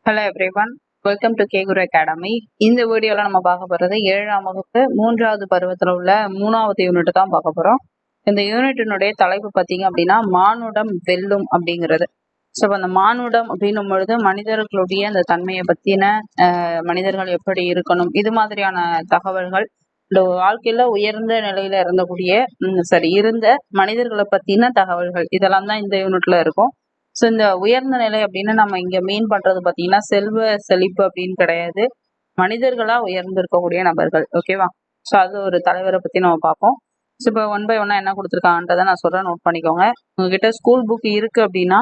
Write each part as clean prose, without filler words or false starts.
Hello everyone, welcome to K Guru academy. இந்த வீடியோல நம்ம பார்க்க போறது 7ஆம் வகுப்பு 3வது பருவத்தில் உள்ள 3வது யூனிட் தான் பார்க்க போறோம். இந்த யூனிட்டினுடைய தலைப்பு பார்த்தீங்க அப்படின்னா மானுடம் வெல்லும் அப்படிங்கிறது. ஸோ அந்த மானுடம் அப்படின்னும் பொழுது மனிதர்களுடைய அந்த தன்மையை பத்தின மனிதர்கள் எப்படி இருக்கணும், இது மாதிரியான தகவல்கள், இந்த வாழ்க்கையில உயர்ந்த நிலையில இருந்த மனிதர்களை பத்தின தகவல்கள் இதெல்லாம் தான் இந்த யூனிட்ல இருக்கும். ஸோ இந்த உயர்ந்த நிலை அப்படின்னு நம்ம இங்க மீன் பண்றது பாத்தீங்கன்னா செல்வ செழிப்பு அப்படின்னு கிடையாது, மனிதர்களா உயர்ந்திருக்கக்கூடிய நபர்கள். ஓகேவா? ஸோ அது ஒரு தலைவரை பத்தி நம்ம பார்ப்போம். ஸோ இப்போ 1 by 1 என்ன கொடுத்துருக்காங்கன்றதை நான் சொல்றேன், நோட் பண்ணிக்கோங்க. உங்ககிட்ட ஸ்கூல் புக் இருக்கு அப்படின்னா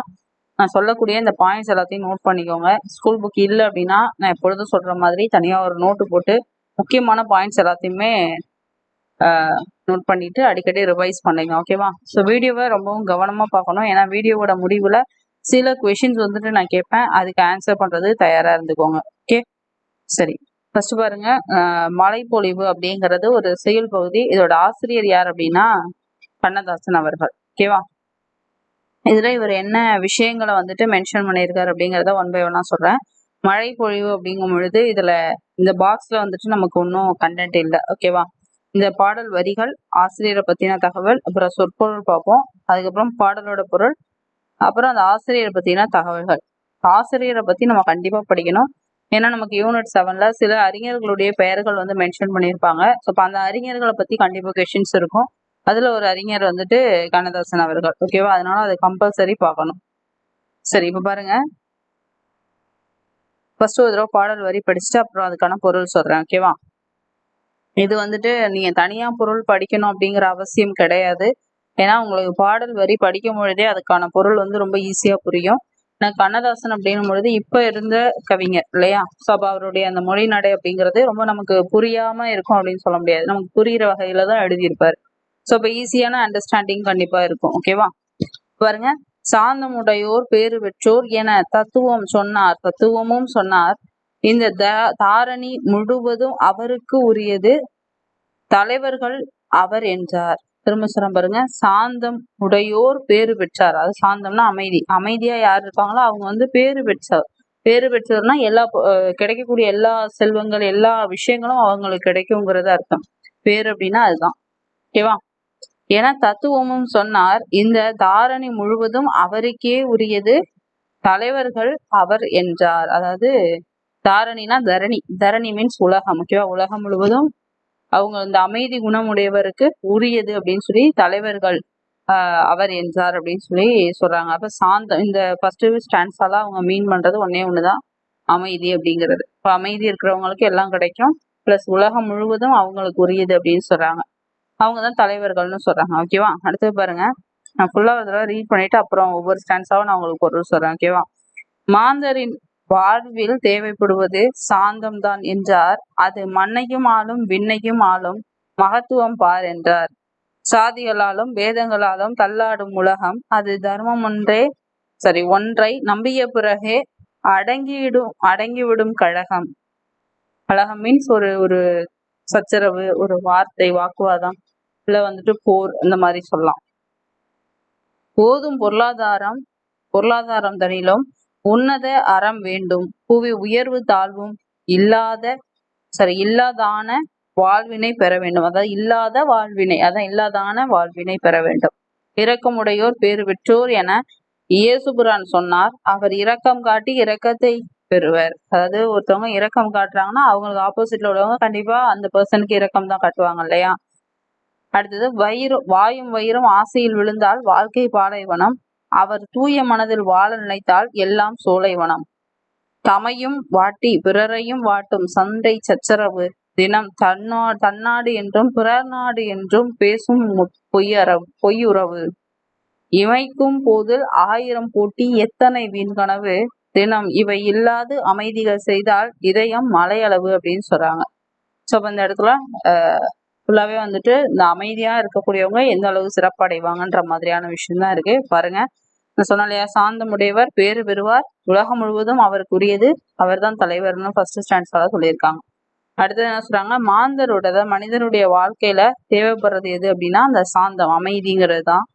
நான் சொல்லக்கூடிய இந்த பாயிண்ட்ஸ் எல்லாத்தையும் நோட் பண்ணிக்கோங்க. ஸ்கூல் புக் இல்லை அப்படின்னா நான் எப்பொழுதும் சொல்ற மாதிரி தனியா ஒரு நோட்டு போட்டு முக்கியமான பாயிண்ட்ஸ் எல்லாத்தையுமே நோட் பண்ணிட்டு அடிக்கடி ரிவைஸ் பண்ணுங்க. ஓகேவா? ஸோ வீடியோவை ரொம்பவும் கவனமா பார்க்கணும். ஏன்னா வீடியோவோட முடிவுல சில கொஷின்ஸ் வந்துட்டு நான் கேட்பேன், அதுக்கு ஆன்சர் பண்றது தயாரா இருந்துக்கோங்க. ஓகே, சரி. ஃபர்ஸ்ட் பாருங்க, மழைப்பொழிவு அப்படிங்கிறது ஒரு செயல் பகுதி. இதோட ஆசிரியர் யார் அப்படின்னா கண்ணதாசன் அவர்கள். ஓகேவா? இதுல இவர் என்ன விஷயங்களை வந்துட்டு மென்ஷன் பண்ணியிருக்காரு அப்படிங்கிறத 1 by 1 சொல்றேன். மழை பொழிவு அப்படிங்கும் பொழுது இதுல இந்த பாக்ஸ்ல வந்துட்டு நமக்கு ஒன்றும் கண்டென்ட் இல்லை. ஓகேவா? இந்த பாடல் வரிகள், ஆசிரியரை பத்தின தகவல், அப்புறம் சொற்பொருள் பார்ப்போம், அதுக்கப்புறம் பாடலோட பொருள், அப்புறம் அந்த ஆசிரியரை பத்தின தகவல்கள். ஆசிரியரை பத்தி நம்ம கண்டிப்பா படிக்கணும். ஏன்னா நமக்கு யூனிட் 7ல சில அறிஞர்களுடைய பெயர்கள் வந்து மென்ஷன் பண்ணியிருப்பாங்க. ஸோ அந்த அறிஞர்களை பத்தி கண்டிப்பா கொஸ்டின்ஸ் இருக்கும். அதுல ஒரு அறிஞர் வந்துட்டு கண்ணதாசன் அவர்கள். ஓகேவா? அதனால அதை கம்பல்சரி பார்க்கணும். சரி, இப்ப பாருங்க, ஃபர்ஸ்ட் ஒரு தடவை பாடல் வரி படிச்சுட்டு அப்புறம் அதுக்கான பொருள் சொல்றேன். ஓகேவா? இது வந்துட்டு நீங்க தனியா பொருள் படிக்கணும் அப்படிங்கிற அவசியம் கிடையாது. ஏன்னா உங்களுக்கு பாடல் வரி படிக்கும் பொழுதே அதுக்கான பொருள் வந்து ரொம்ப ஈஸியா புரியும். நான் கண்ணதாசன் அப்படின்னும் பொழுது இப்ப இருந்த கவிஞர் இல்லையா? ஸோ அப்ப அவருடைய அந்த மொழி நடை அப்படிங்கிறது ரொம்ப நமக்கு புரியாம இருக்கும் அப்படின்னு சொல்ல முடியாது, நமக்கு புரிகிற வகையில தான் எழுதியிருப்பாரு. ஸோ அப்ப ஈஸியான அண்டர்ஸ்டாண்டிங் கண்டிப்பா இருக்கும். ஓகேவா? பாருங்க, சாந்தமுடையோர் பேறு பெற்றோர் என தத்துவமும் சொன்னார். இந்த தாரணி முழுவதும் அவருக்கு உரியது, தலைவர்கள் அவர் என்றார். திரும்ப சொல்ல பாருங்க, சாந்தம் உடையோர் பேறு பெற்றார். அது சாந்தம்னா அமைதி, அமைதியா யார் இருப்பாங்களோ அவங்க வந்து பேறு பெற்றார். பேறு பெற்றோர்னா எல்லா கிடைக்கக்கூடிய எல்லா செல்வங்கள், எல்லா விஷயங்களும் அவங்களுக்கு கிடைக்குங்கிறது அர்த்தம். பேரு அப்படின்னா அதுதான். ஓகேவா? என தத்துவமும் சொன்னார். இந்த தாரணி முழுவதும் அவருக்கே உரியது, தலைவர்கள் அவர் என்றார். அதாவது தாரணினா தரணி, தரணி மீன்ஸ் உலகம். ஓகேவா? உலகம் முழுவதும் அவங்க இந்த அமைதி குணமுடையவருக்கு உரியது அப்படின்னு சொல்லி தலைவர்கள் அவர் என்றார் அப்படின்னு சொல்லி சொல்றாங்க. அப்ப சாந்தம், இந்த ஃபர்ஸ்ட் ஸ்டான்ஸால அவங்க மீன் பண்றது ஒண்ணுதான், அமைதி அப்படிங்கிறது. இப்ப அமைதி இருக்கிறவங்களுக்கு எல்லாம் கிடைக்கும், பிளஸ் உலகம் முழுவதும் அவங்களுக்கு உரியது அப்படின்னு சொல்றாங்க. அவங்கதான் தலைவர்கள்னு சொல்றாங்க. ஓகேவா? அடுத்து பாருங்க, நான் ஃபுல்லா ஒரு தடவை ரீட் பண்ணிட்டு அப்புறம் ஒவ்வொரு ஸ்டான்ஸாவும் நான் உங்களுக்கு பொருள் சொல்றேன். ஓகேவா? மாந்தரின் வாழ்வில் தேவைப்படுவது சாந்தம் தான் என்றார். அது மண்ணையும் ஆளும் விண்ணையும் ஆளும் மகத்துவம் பார் என்றார். சாதிகளாலும் வேதங்களாலும் தள்ளாடும் உலகம் அது தர்மம் ஒன்றை நம்பிய பிறகே அடங்கிவிடும் கழகம். கழகம் மீன்ஸ் ஒரு சச்சரவு, ஒரு வார்த்தை, வாக்குவாதம், இல்ல வந்துட்டு போர், இந்த மாதிரி சொல்லலாம். போதும் பொருளாதாரம் தனிலும் உன்னத அறம் வேண்டும், புவி உயர்வு தாழ்வும் இல்லாதான வாழ்வினை பெற வேண்டும். அதாவது இல்லாத வாழ்வினை, அதான் இல்லாதான வாழ்வினை பெற வேண்டும். இரக்கமுடையோர் பேறு பெற்றோர் என இயேசுபிரான் சொன்னார். அவர் இரக்கம் காட்டி இரக்கத்தை பெறுவர். அதாவது ஒருத்தவங்க இரக்கம் காட்டுறாங்கன்னா அவங்களுக்கு ஆப்போசிட்ல உள்ளவங்க கண்டிப்பா அந்த பர்சனுக்கு இரக்கம் தான் காட்டுவாங்க இல்லையா? அடுத்தது, வாயும் வயிறும் ஆசையில் விழுந்தால் வாழ்க்கை பாலைவனம், அவர் தூய மனதில் வாழ நினைத்தால் எல்லாம் சோலைவனம். தமையும் வாட்டி பிறரையும் வாட்டும் சண்டை சச்சரவு தினம் தன்னாடு என்றும் பிறர் நாடு என்றும் பேசும் பொய்யுறவு. இமைக்கும் போதில் 1000 போட்டி எத்தனை வீண்கனவு, தினம் இவை இல்லாது அமைதிகள் செய்தால் இதயம் மலையளவு அப்படின்னு சொல்றாங்க. ஸோ இந்த இடத்துல ஃபுல்லாவே வந்துட்டு இந்த அமைதியா இருக்கக்கூடியவங்க எந்த அளவு சிறப்படைவாங்கன்ற மாதிரியான விஷயம் தான் இருக்கு. பாருங்க, நான் சொன்ன இல்லையா, சாந்தமுடையவர் பேறு பெறுவார், உலகம் முழுவதும் அவருக்கு உரியது, அவர் தான் தலைவர்னு ஃபர்ஸ்ட் ஸ்டான்ஸால சொல்லியிருக்காங்க. அடுத்தது என்ன சொல்றாங்க, மனிதனுடைய வாழ்க்கையில தேவைப்படுறது எது அப்படின்னா அந்த சாந்தம், அமைதிங்கிறது தான்.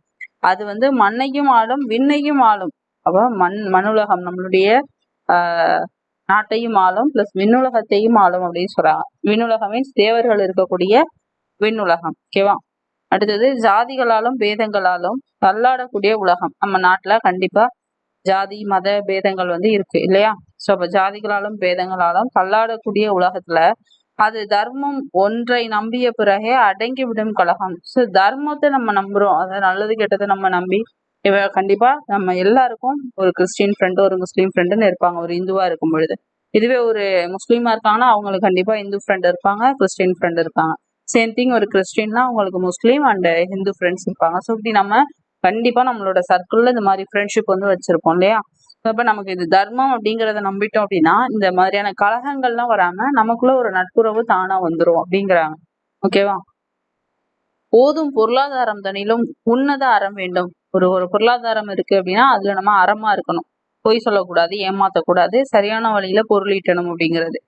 அது வந்து மண்ணையும் ஆளும் விண்ணையும் ஆளும். அப்ப மண்ணுலகம், நம்மளுடைய நாட்டையும் ஆளும் பிளஸ் விண்ணுலகத்தையும் ஆளும் அப்படின்னு சொல்றாங்க. விண்ணுலகம் மீன்ஸ் தேவர்கள் இருக்கக்கூடிய விண்ணுலகம். ஓகேவா? அடுத்தது ஜாதிகளாலும் பேதங்களாலும் தள்ளாடக்கூடிய உலகம். நம்ம நாட்டுல கண்டிப்பா ஜாதி மத பேதங்கள் இருக்கு இல்லையா? சோ அப்ப ஜாதிகளாலும் பேதங்களாலும் தள்ளாடக்கூடிய உலகத்துல அது தர்மம் ஒன்றை நம்பிய பிறகே அடங்கி விடும் கலகம். சோ தர்மத்தை நம்ம நம்புறோம், அதாவது நல்லது கெட்டதை நம்ம நம்பி கண்டிப்பா நம்ம எல்லாருக்கும் ஒரு கிறிஸ்டின் ஃப்ரெண்டு ஒரு முஸ்லீம் ஃப்ரெண்டுன்னு இருப்பாங்க ஒரு இந்துவா இருக்கும் பொழுது. இதுவே ஒரு முஸ்லீமா இருக்காங்கன்னா அவங்களுக்கு கண்டிப்பா இந்து ஃப்ரெண்ட் இருப்பாங்க, கிறிஸ்டின் ஃப்ரெண்ட் இருப்பாங்க. சேம் திங் ஒரு கிறிஸ்டின்னா அவங்களுக்கு முஸ்லீம் அண்ட் ஹிந்து ஃப்ரெண்ட்ஸ் இருப்பாங்க. ஸோ இப்படி நம்ம கண்டிப்பா நம்மளோட சர்க்கிள்ல இந்த மாதிரி ஃப்ரெண்ட்ஷிப் வச்சிருப்போம் இல்லையா? அப்ப நமக்கு இது தர்மம் அப்படிங்கறத நம்பிட்டோம் அப்படின்னா இந்த மாதிரியான கலகங்கள்லாம் வராம நமக்குள்ள ஒரு நட்புறவு தானா வந்துரும் அப்படிங்கிறாங்க. ஓகேவா? போதும் பொருளாதாரம் தனிலும் உன்னத அறம் வேண்டும். ஒரு பொருளாதாரம் இருக்கு அப்படின்னா அதுல நம்ம அறமா இருக்கணும், பொய் சொல்லக்கூடாது, ஏமாத்தக்கூடாது, சரியான வழியில பொருளீட்டணும் அப்படிங்கிறது.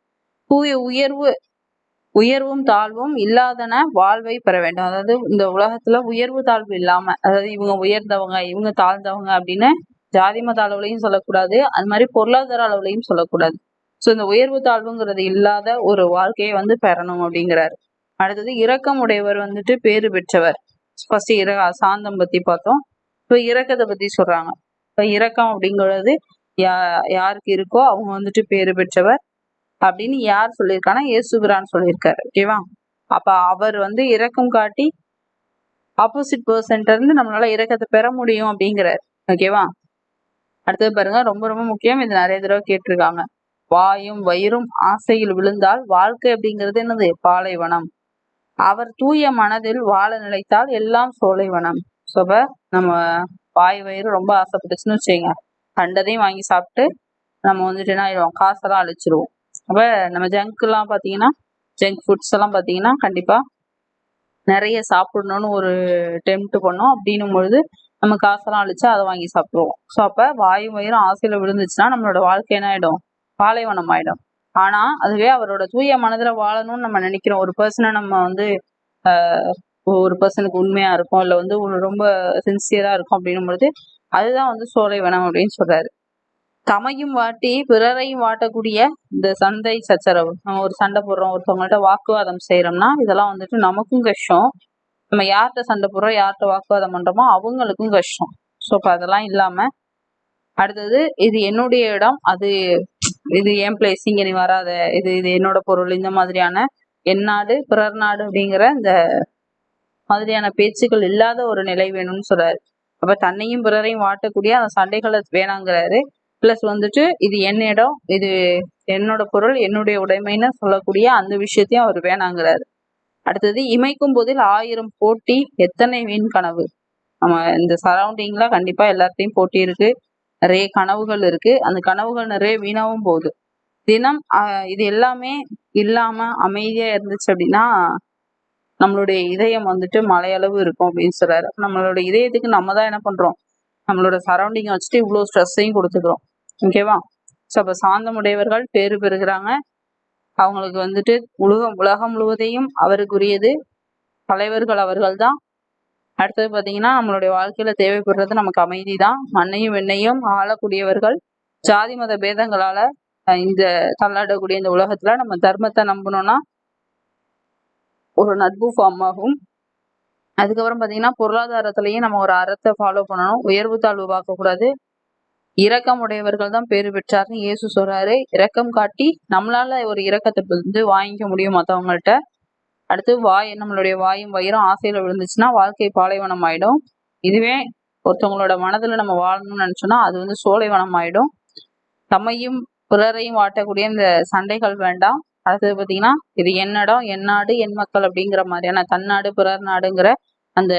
உயர்வும் தாழ்வும் இல்லாதன வாழ்வை பெற வேண்டும். அதாவது இந்த உலகத்துல உயர்வு தாழ்வு இல்லாம, அதாவது இவங்க உயர்ந்தவங்க இவங்க தாழ்ந்தவங்க அப்படின்னு ஜாதி மத அளவுலையும் சொல்லக்கூடாது, அது மாதிரி பொருளாதார அளவுலையும் சொல்லக்கூடாது. சோ இந்த உயர்வு தாழ்வுங்கிறது இல்லாத ஒரு வாழ்க்கையை பெறணும் அப்படிங்கிறாரு. அடுத்தது இரக்கம் உடையவர் பேறு பெற்றவர். ஃபர்ஸ்ட் சாந்தம் பத்தி பார்த்தோம். இப்ப இரக்கத்தை பத்தி சொல்றாங்க. இப்ப இரக்கம் அப்படிங்கிறது யாருக்கு இருக்கோ அவங்க பேறு பெற்றவர் அப்படின்னு யார் சொல்லியிருக்காங்கன்னா இயேசுபிரான் சொல்லியிருக்காரு. ஓகேவா? அப்ப அவர் இரக்கம் காட்டி ஆப்போசிட் பர்சன்ட்ட இருந்து நம்மளால இரக்கத்தை பெற முடியும் அப்படிங்கிறார். ஓகேவா? அடுத்தது பாருங்க, ரொம்ப ரொம்ப முக்கியம், இது நிறைய தடவை கேட்டிருக்காங்க. வாயும் வயிறும் ஆசையில் விழுந்தால் வாழ்க்கை அப்படிங்கிறது என்னது? பாலைவனம். அவர் தூய மனதில் வாழ நிலைத்தால் எல்லாம் சோலைவனம். சொப நம்ம வாய் வயிறு ரொம்ப ஆசைப்பட்டுச்சுன்னு வச்சுங்க, கண்டதையும் வாங்கி சாப்பிட்டு நம்ம என்ன ஆயிடுவோம், காசெல்லாம் அழிச்சிருவோம். அப்ப நம்ம ஜங்க் எல்லாம் பாத்தீங்கன்னா, ஜங்க் ஃபுட்ஸ் எல்லாம் பாத்தீங்கன்னா கண்டிப்பா நிறைய சாப்பிடணும்னு ஒரு டெம்ட் பண்ணோம் அப்படின்னும் பொழுது நம்ம காசெல்லாம் அழிச்சு அதை வாங்கி சாப்பிடுவோம். ஸோ அப்ப வாயும் வயிறும் ஆசையில விழுந்துச்சுன்னா நம்மளோட வாழ்க்கை என்ன ஆயிடும்? பாலைவனம் ஆயிடும். ஆனா அதுவே அவரோட தூய மனதுல வாழணும்னு நம்ம நினைக்கிறோம். ஒரு பர்சனை நம்ம ஒரு பர்சனுக்கு உண்மையா இருக்கும், இல்ல ரொம்ப சின்சியரா இருக்கும் அப்படின்னும் பொழுது அதுதான் சோலைவனம் அப்படின்னு சொல்றாரு. தமையும் வாட்டி பிறரையும் வாட்டக்கூடிய இந்த சண்டை சச்சரவு, நம்ம ஒரு சண்டை போடுறோம், ஒருத்தவங்கள்ட்ட வாக்குவாதம் செய்யறோம்னா இதெல்லாம் நமக்கும் கஷ்டம். நம்ம யார்கிட்ட சண்டை போடுறோம், யார்கிட்ட வாக்குவாதம் பண்றோமோ அவங்களுக்கும் கஷ்டம். ஸோ அப்ப அதெல்லாம் இல்லாம அடுத்தது இது என்னுடைய இடம், இது என் பிளேஸ், இங்க நீ வராத, இது என்னோட பொருள், இந்த மாதிரியான என் நாடு பிறர் நாடு அப்படிங்கிற இந்த மாதிரியான பேச்சுக்கள் இல்லாத ஒரு நிலை வேணும்னு சொல்றாரு. அப்ப தன்னையும் பிறரையும் வாட்டக்கூடிய அந்த சண்டைகளை வேணாங்கிறாரு. பிளஸ் இது என் இடம், இது என்னோட பொருள், என்னுடைய உடைமைன்னு சொல்லக்கூடிய அந்த விஷயத்தையும் அவர் வேணாங்கிறாரு. அடுத்தது இமைக்கும் போதில் 1000 போட்டி எத்தனை வீண் கனவு. நம்ம இந்த சரௌண்டிங்ல கண்டிப்பா எல்லாத்தையும் போட்டி இருக்கு, நிறைய கனவுகள் இருக்கு, அந்த கனவுகள் நிறைய வீணாவும் போகுது. தினம் இது எல்லாமே இல்லாம அமைதியா இருந்துச்சு அப்படின்னா நம்மளுடைய இதயம் மலையளவு இருக்கும் அப்படின்னு சொல்றாரு. நம்மளோட இதயத்துக்கு நம்ம தான் என்ன பண்றோம், நம்மளோட சரௌண்டிங்கை வச்சுட்டு இவ்வளவு ஸ்ட்ரெஸ்ஸையும் கொடுத்துக்கிறோம். ஓகேவா? ஸோ அப்ப சாந்தமுடையவர்கள் பேரு பெறுகிறாங்க. அவங்களுக்கு உலகம் முழுவதையும் அவருக்குரியது, தலைவர்கள் அவர்கள் தான். அடுத்தது பாத்தீங்கன்னா நம்மளுடைய வாழ்க்கையில தேவைப்படுறது நமக்கு அமைதி தான். மண்ணையும் வெண்ணையும் ஆளக்கூடியவர்கள். ஜாதி மத பேதங்களால இந்த தள்ளாடக்கூடிய இந்த உலகத்துல நம்ம தர்மத்தை நம்பணும்னா ஒரு நட்பு ஃபார்ம் ஆகும். அதுக்கப்புறம் பாத்தீங்கன்னா பொருளாதாரத்திலையும் நம்ம ஒரு அறத்தை ஃபாலோ பண்ணணும், உயர்வு தாழ்வு பார்க்க கூடாது. இரக்கம் உடையவர்கள் தான் பேரு பெற்றார்னு இயேசு சொல்றாரு. இரக்கம் காட்டி நம்மளால ஒரு இரக்கத்தை வாங்கிக்க முடியும் மற்றவங்கள்ட்ட. அடுத்து நம்மளுடைய வாயும் வயிறும் ஆசையில விழுந்துச்சுன்னா வாழ்க்கை பாலைவனம் ஆயிடும். இதுவே ஒருத்தவங்களோட மனதுல நம்ம வாழணும்னு நினைச்சோம்னா அது சோலைவனம் ஆயிடும். தம்மையும் பிறரையும் வாட்டக்கூடிய இந்த சண்டைகள் வேண்டாம். அடுத்தது பாத்தீங்கன்னா இது என்னிடம், என் நாடு, என் மக்கள் அப்படிங்கிற மாதிரியான தன்னாடு பிறர் நாடுங்கிற அந்த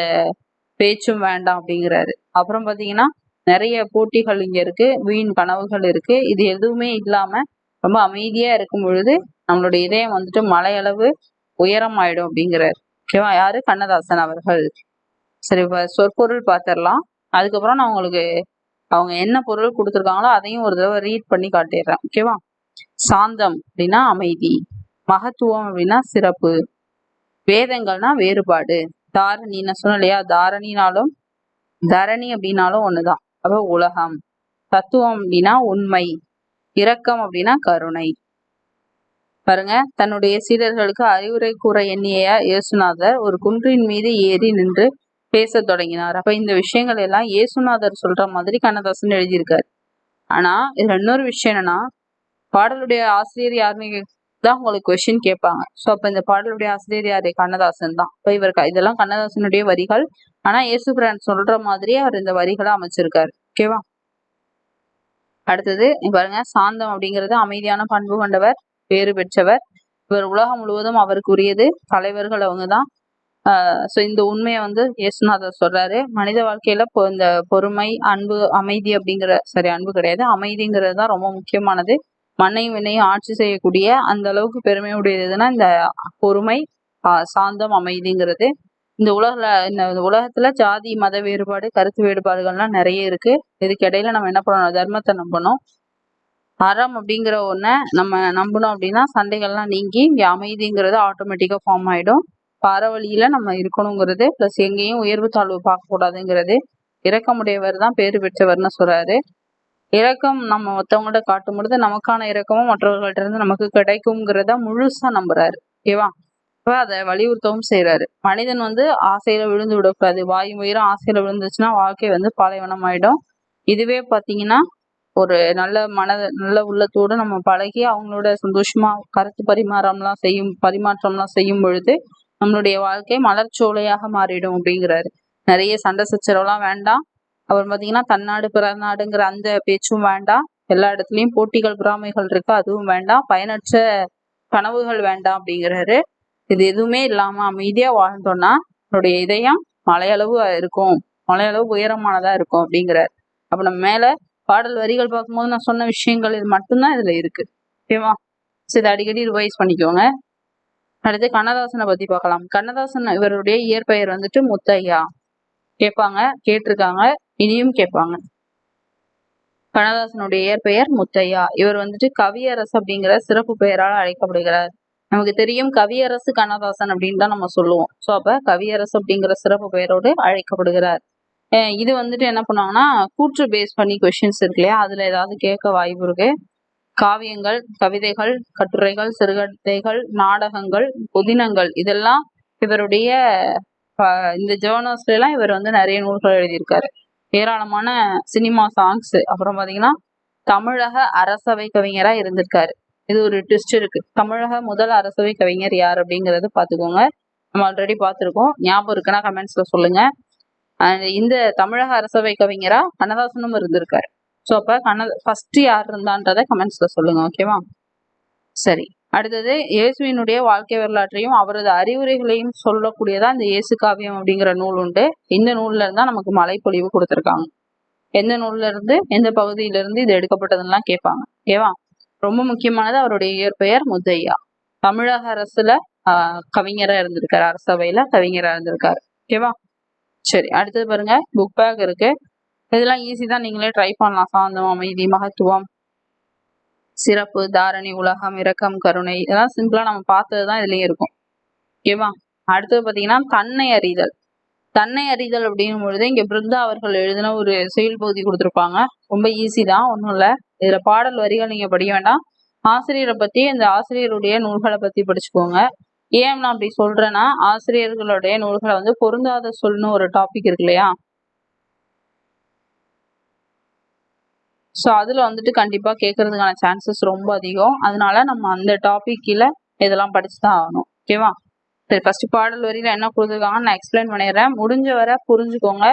பேச்சும் வேண்டாம் அப்படிங்கிறாரு. அப்புறம் பாத்தீங்கன்னா நிறைய போட்டிகள் இங்க இருக்கு, வீண் கனவுகள் இருக்கு. இது எதுவுமே இல்லாம ரொம்ப அமைதியா இருக்கும் பொழுது நம்மளுடைய இதயம் மலையளவு உயரம் ஆயிடும் அப்படிங்கிறாரு. ஓகேவா? யாரு? கண்ணதாசன் அவர்கள். சரி, சொற்பொருள் பார்த்திடலாம். அதுக்கப்புறம் நான் உங்களுக்கு அவங்க என்ன பொருள் கொடுத்துருக்காங்களோ அதையும் ஒரு தடவை ரீட் பண்ணி காட்டிடுறேன். ஓகேவா? சாந்தம் அப்படின்னா அமைதி, மகத்துவம் அப்படின்னா சிறப்பு, வேதங்கள்னா வேறுபாடு, தாரணி நான் சொன்னேன் இல்லையா, தாரணினாலும் தரணி அப்படின்னாலும் ஒண்ணுதான். அப்ப உலகம், தத்துவம் அப்படின்னா உண்மை, இரக்கம் அப்படின்னா கருணை. பாருங்க, தன்னுடைய சீடர்களுக்கு அறிவுரை கூற எண்ணிய இயேசுநாதர் ஒரு குன்றின் மீது ஏறி நின்று பேச தொடங்கினார். அப்ப இந்த விஷயங்கள் எல்லாம் இயேசுநாதர் சொல்ற மாதிரி கண்ணதாசன் எழுதியிருக்காரு. ஆனா இதுல இன்னொரு விஷயம் என்னன்னா, பாடலுடைய ஆசிரியர் யாருன்னு தான் உங்களுக்கு கொஸ்டின் கேட்பாங்க. சோ அப்ப இந்த பாடலுடைய ஆசிரியர் யாரு? கண்ணதாசன் தான். இப்ப இதெல்லாம் கண்ணதாசனுடைய வரிகள். ஆனா இயேசுபிரான் சொல்ற மாதிரியே அவர் இந்த வரிகளை அமைச்சிருக்காரு. ஓகேவா? அடுத்தது பாருங்க, சாந்தம் அப்படிங்கிறது அமைதியான பண்பு கொண்டவர், பேறு பெற்றவர். இவர் உலகம் முழுவதும் அவருக்குரியது. தலைவர்கள் அவங்கதான். சோ இந்த உண்மையை இயேசுநாதர் சொல்றாரு. மனித வாழ்க்கையில இந்த பொறுமை, அன்பு, அமைதி அப்படிங்கிற அன்பு கிடையாது, அமைதிங்கிறது தான் ரொம்ப முக்கியமானது. மண்ணையும் விண்ணையும் ஆட்சி செய்யக்கூடிய அந்த அளவுக்கு பெருமையுடையதுன்னா இந்த பொறுமை, சாந்தம், அமைதிங்கிறது. இந்த உலகத்துல ஜாதி, மத வேறுபாடு, கருத்து வேறுபாடுகள்லாம் நிறைய இருக்கு. இதுக்கு இடையில நம்ம என்ன பண்ணணும்? தர்மத்தை நம்பணும். அறம் அப்படிங்கிற ஒன்ன நம்ம நம்பணும் அப்படின்னா சண்டைகள்லாம் நீங்கி இங்க அமைதிங்கிறது ஆட்டோமேட்டிக்கா ஃபார்ம் ஆயிடும். பரவழியில நம்ம இருக்கணுங்கிறது, பிளஸ் எங்கேயும் உயர்வு தாழ்வு பார்க்க கூடாதுங்கிறது. இரக்கமுடையவர் தான் பேறு பெற்றவர்னு சொல்றாரு. இரக்கம் நம்ம மற்றவங்கள்ட்ட காட்டும் பொழுது நமக்கான இரக்கமும் மற்றவர்கள்ட்ட இருந்து நமக்கு கிடைக்குங்கிறத முழுசா நம்புறாரு. ஓகேவா? இப்ப அதை வலியுறுத்தவும் செய்யறாரு. மனிதன் ஆசையில விழுந்து விடக்கூடாது. வாயு உயிரும் ஆசையில விழுந்துச்சுன்னா வாழ்க்கை பாலைவனம் ஆயிடும். இதுவே பாத்தீங்கன்னா ஒரு நல்ல உள்ளத்தோடு நம்ம பழகி அவங்களோட சந்தோஷமா கருத்து பரிமாற்றம்லாம் செய்யும் பொழுது நம்மளுடைய வாழ்க்கை மலர்ச்சோலையாக மாறிடும் அப்படிங்கிறாரு. நிறைய சண்டை சச்சரவுலாம் வேண்டாம். அப்புறம் பாத்தீங்கன்னா தன்னாடு பிறநாடுங்கிற அந்த பேச்சும் வேண்டாம். எல்லா இடத்துலயும் போட்டிகள் பொறாமைகள் இருக்கு, அதுவும் வேண்டாம். பயனற்ற கனவுகள் வேண்டாம் அப்படிங்கிறாரு. இது எதுவுமே இல்லாம அமைதியா வாழ்ந்தோம்னா நம்மளுடைய இதயம் மலையளவு இருக்கும், மலையளவு உயரமானதா இருக்கும் அப்படிங்கிறாரு. அப்ப நம்ம மேல பாடல் வரிகள் பார்க்கும்போது நான் சொன்ன விஷயங்கள் இது மட்டும்தான் இதுல இருக்கு. ஓகேவா? சரி, அடிக்கடி ரிவைஸ் பண்ணிக்கோங்க. அடுத்து கண்ணதாசனை பத்தி பார்க்கலாம். கண்ணதாசன் இவருடைய இயற்பெயர் முத்தையா. கேட்டிருக்காங்க, இனியும் கேட்பாங்க. கண்ணதாசனுடைய இயற்பெயர் முத்தையா. இவர் கவியரசு அப்படிங்கிற சிறப்பு பெயரால் அழைக்கப்படுகிறார். நமக்கு தெரியும் கவியரசு கண்ணதாசன் அப்படின்னு தான் நம்ம சொல்லுவோம். சோ அப்ப கவியரசு அப்படிங்கிற சிறப்பு பெயரோடு அழைக்கப்படுகிறார். இது என்ன பண்ணுவாங்கன்னா கூற்று பேஸ் பண்ணி கொஸ்டின்ஸ் இருக்கு இல்லையா, அதுல ஏதாவது கேட்க வாய்ப்பு இருக்கு. காவியங்கள், கவிதைகள், கட்டுரைகள், சிறுகதைகள், நாடகங்கள், புதினங்கள், இதெல்லாம் இவருடைய இந்த ஜேர்னல்ஸ்ல எல்லாம் இவர் நிறைய நூல்கள் எழுதியிருக்காரு. ஏராளமான சினிமா சாங்ஸ். அப்புறம் பாத்தீங்கன்னா தமிழக அரசவை கவிஞரா இருந்திருக்காரு. இது ஒரு ட்விஸ்ட் இருக்கு. தமிழக முதல் அரசவை கவிஞர் யார் அப்படிங்கறது பாத்துக்கோங்க. நம்ம ஆல்ரெடி பார்த்திருக்கோம். ஞாபகம் இருக்குன்னா கமெண்ட்ஸ்ல சொல்லுங்க. இந்த தமிழக அரசவை கவிஞரா கண்ணதாசனும் இருந்திருக்காரு. சோ அப்ப ஃபர்ஸ்ட் யார் இருந்தான்றத கமெண்ட்ஸ்ல சொல்லுங்க. ஓகேவா? சரி, அடுத்தது இயேசுவினுடைய வாழ்க்கை வரலாற்றையும் அவரது அறிவுரைகளையும் சொல்லக்கூடியதா இந்த இயேசு காவியம் அப்படிங்கிற நூல் உண்டு. இந்த நூல்ல இருந்தா நமக்கு மலைப்பொழிவு கொடுத்திருக்காங்க. எந்த நூல்ல இருந்து, எந்த பகுதியில இருந்து இது எடுக்கப்பட்டதுலாம் கேட்பாங்க. ஓகேவா? ரொம்ப முக்கியமானது அவருடைய இயற்பெயர் முத்தையா. தமிழக அரசுல கவிஞரா இருந்திருக்காரு, அரசவையில கவிஞரா இருந்திருக்காரு. ஓகேவா? சரி, அடுத்தது பாருங்க, புக் பேக் இருக்கு. இதெல்லாம் ஈஸி தான், நீங்களே ட்ரை பண்ணலாம். சாந்தம், அமைதி, மகத்துவம், சிறப்பு, தாரணி, உலகம், இரக்கம், கருணை, இதெல்லாம் சிம்பிளா நம்ம பார்த்ததுதான் இதுலயும் இருக்கும். ஓகேவா? அடுத்தது பாத்தீங்கன்னா தன்னை அறிதல். தன்னை அறிதல் அப்படிங்கும் பொழுது இங்க பிருந்தா அவர்கள் எழுதின ஒரு செயல் பகுதி கொடுத்துருப்பாங்க. ரொம்ப ஈஸி தான், ஒன்றும் இல்லை. இதுல பாடல் வரிகள் நீங்க படிக்க வேண்டாம். ஆசிரியரை பத்தி, இந்த ஆசிரியருடைய நூல்களை பத்தி படிச்சுக்கோங்க. ஏன் நான் அப்படி சொல்றேன்னா, ஆசிரியர்களுடைய நூல்களை பொருந்தாத சொல்னு ஒரு டாபிக் இருக்கு இல்லையா, ஸோ அதுல கண்டிப்பா கேட்கறதுக்கான சான்சஸ் ரொம்ப அதிகம். அதனால நம்ம அந்த டாபிக்ல இதெல்லாம் படிச்சுதான் ஆகணும். ஓகேவா? சரி, ஃபர்ஸ்ட் பாடல் வரியில என்ன கொடுத்துருக்காங்கன்னு நான் எக்ஸ்பிளைன் பண்ணிடுறேன். முடிஞ்ச வரை புரிஞ்சுக்கோங்க.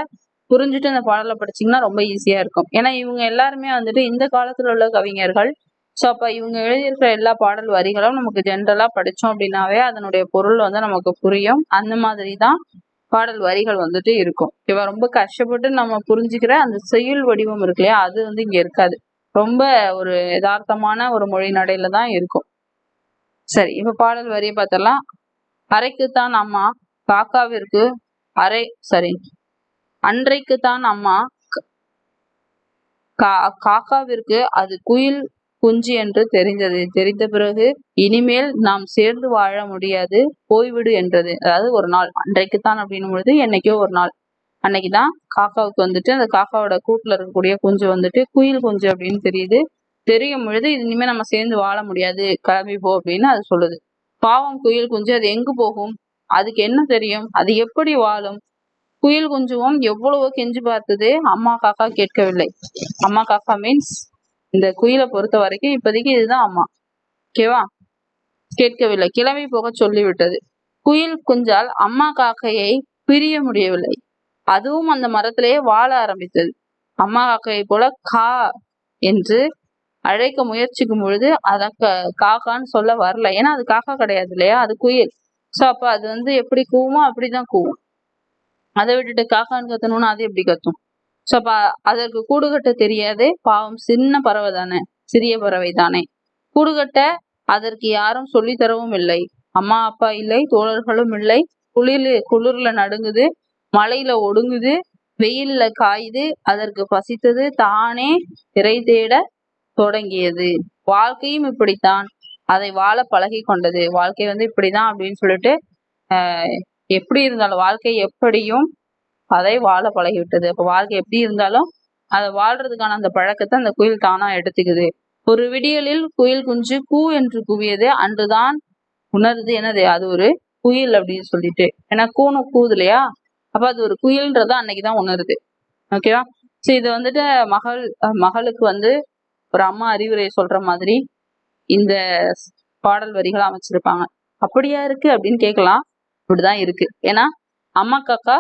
புரிஞ்சுட்டு இந்த பாடலை படிச்சீங்கன்னா ரொம்ப ஈஸியா இருக்கும். ஏன்னா இவங்க எல்லாருமே இந்த காலத்துல உள்ள கவிஞர்கள். ஸோ அப்ப இவங்க எழுதியிருக்கிற எல்லா பாடல் வரிகளும் நமக்கு ஜென்ரலா படிச்சோம் அப்படின்னாவே அதனுடைய பொருள் நமக்கு புரியும். அந்த மாதிரி தான் பாடல் வரிகள் இருக்கும். ஓகேவா? ரொம்ப கஷ்டப்பட்டு நம்ம புரிஞ்சுக்கிற அந்த செய்யுள் வடிவம் இருக்கு இல்லையா, அது இங்க இருக்காது. ரொம்ப ஒரு யதார்த்தமான ஒரு மொழி நடையில தான் இருக்கும். சரி, இப்ப பாடல் வரியை பார்த்தலாம். அறைக்குத்தான் அம்மா காக்காவிற்கு அன்றைக்குத்தான் அம்மா காக்காவிற்கு அது குயில் குஞ்சு என்று தெரிந்தது. தெரிந்த பிறகு இனிமேல் நாம் சேர்ந்து வாழ முடியாது, போய்விடு என்றது. அதாவது ஒரு நாள், அன்றைக்குத்தான் அப்படின்னும் பொழுது என்னைக்கோ ஒரு நாள், அன்னைக்குதான் காக்காவுக்கு அந்த காக்காவோட கூட்டுல இருக்கக்கூடிய குஞ்சு குயில் குஞ்சு அப்படின்னு தெரியுது. தெரியும் பொழுது இது இனிமே நம்ம சேர்ந்து வாழ முடியாது, கிளம்பி போ அப்படின்னு அது சொல்லுது. பாவம் குயில் குஞ்சு, அது எங்கு போகும்? அதுக்கு என்ன தெரியும்? அது எப்படி வாழும்? குயில் குஞ்சுவும் எவ்வளவோ கெஞ்சி பார்த்தது, அம்மா காக்கா கேட்கவில்லை. அம்மா காக்கா மீன்ஸ் இந்த குயிலை பொறுத்த வரைக்கும் இப்போதைக்கு இதுதான் அம்மா, ஓகேவா? கேட்கவில்லை, கிளம்பி போக சொல்லிவிட்டது. குயில் குஞ்சால் அம்மா காக்கையை பிரிய முடியவில்லை. அதுவும் அந்த மரத்திலேயே வாழ ஆரம்பித்தது. அம்மா காக்கையை போல கா என்று அழைக்க முயற்சிக்கும் பொழுது அத காக்கான்னு சொல்ல வரல. ஏன்னா அது காக்கா கிடையாது இல்லையா, அது குயில். சோ அப்ப அது வந்து எப்படி கூவுமோ அப்படிதான் கூவும். அதை விட்டுட்டு காக்கான்னு கத்தணும்னா அது எப்படி கத்தும்? சோ அப்ப அதற்கு கூடுகட்ட தெரியாது. பாவம், சின்ன பறவை தானே, சிறிய பறவை தானே. கூடுகட்ட அதற்கு யாரும் சொல்லி தரவும் இல்லை. அம்மா அப்பா இல்லை, தோழர்களும் இல்லை. குளிர்ல நடுங்குது, மழையில ஒடுங்குது, வெயில்ல காயுது. அதற்கு பசித்தது, தானே இறை தேட தொடங்கியது. வாழ்க்கையும் இப்படித்தான், அதை வாழ பழகி கொண்டது. வாழ்க்கை வந்து இப்படிதான் அப்படின்னு சொல்லிட்டு எப்படி இருந்தாலும் வாழ்க்கை எப்படியும் அதை வாழ பழகிவிட்டது. அப்ப வாழ்க்கை எப்படி இருந்தாலும் அதை வாழ்றதுக்கான அந்த பழக்கத்தை அந்த குயில் தானா எடுத்துக்குது. ஒரு விடியலில் குயில் குஞ்சு கூ என்று கூவியது. அன்றுதான் உணருது என்னது, அது ஒரு குயில் அப்படின்னு சொல்லிட்டு. ஏன்னா கூணு கூது இல்லையா, அப்ப அது ஒரு குயில்ன்றத அன்னைக்குதான் உணருது. ஓகேவா? சரி, இது வந்துட்டு மகளுக்கு வந்து ஒரு அம்மா அறிவுரை சொல்ற மாதிரி இந்த பாடல் வரிகள் அமைச்சிருப்பாங்க. அப்படியா இருக்கு அப்படின்னு கேட்கலாம். இப்படிதான் இருக்கு. ஏன்னா அம்மா காக்கா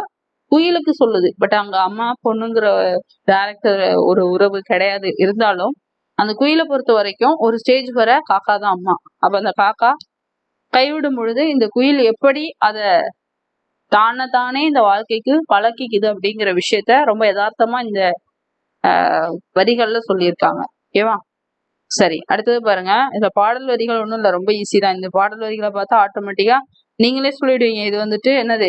குயிலுக்கு சொல்லுது. பட் அங்க அம்மா பொண்ணுங்கிற டைரக்டர் ஒரு உறவு கிடையாது. இருந்தாலும் அந்த குயிலை பொறுத்த வரைக்கும் ஒரு ஸ்டேஜ் வர காக்கா தான் அம்மா. அப்ப அந்த காக்கா கைவிடும் பொழுது இந்த குயில் எப்படி அத தானே இந்த வாழ்க்கைக்கு பழக்கிக்குது அப்படிங்கிற விஷயத்த ரொம்ப யதார்த்தமா இந்த வரிகள்ல சொல்லியிருக்காங்க. ஓகேவா? சரி, அடுத்தது பாருங்க. இந்த பாடல் வரிகள் ஒண்ணும் இல்ல, ரொம்ப ஈஸி தான். இந்த பாடல் வரிகளை பார்த்தா ஆட்டோமேட்டிக்கா நீங்களே சொல்லிடுவீங்க இது வந்துட்டு என்னது,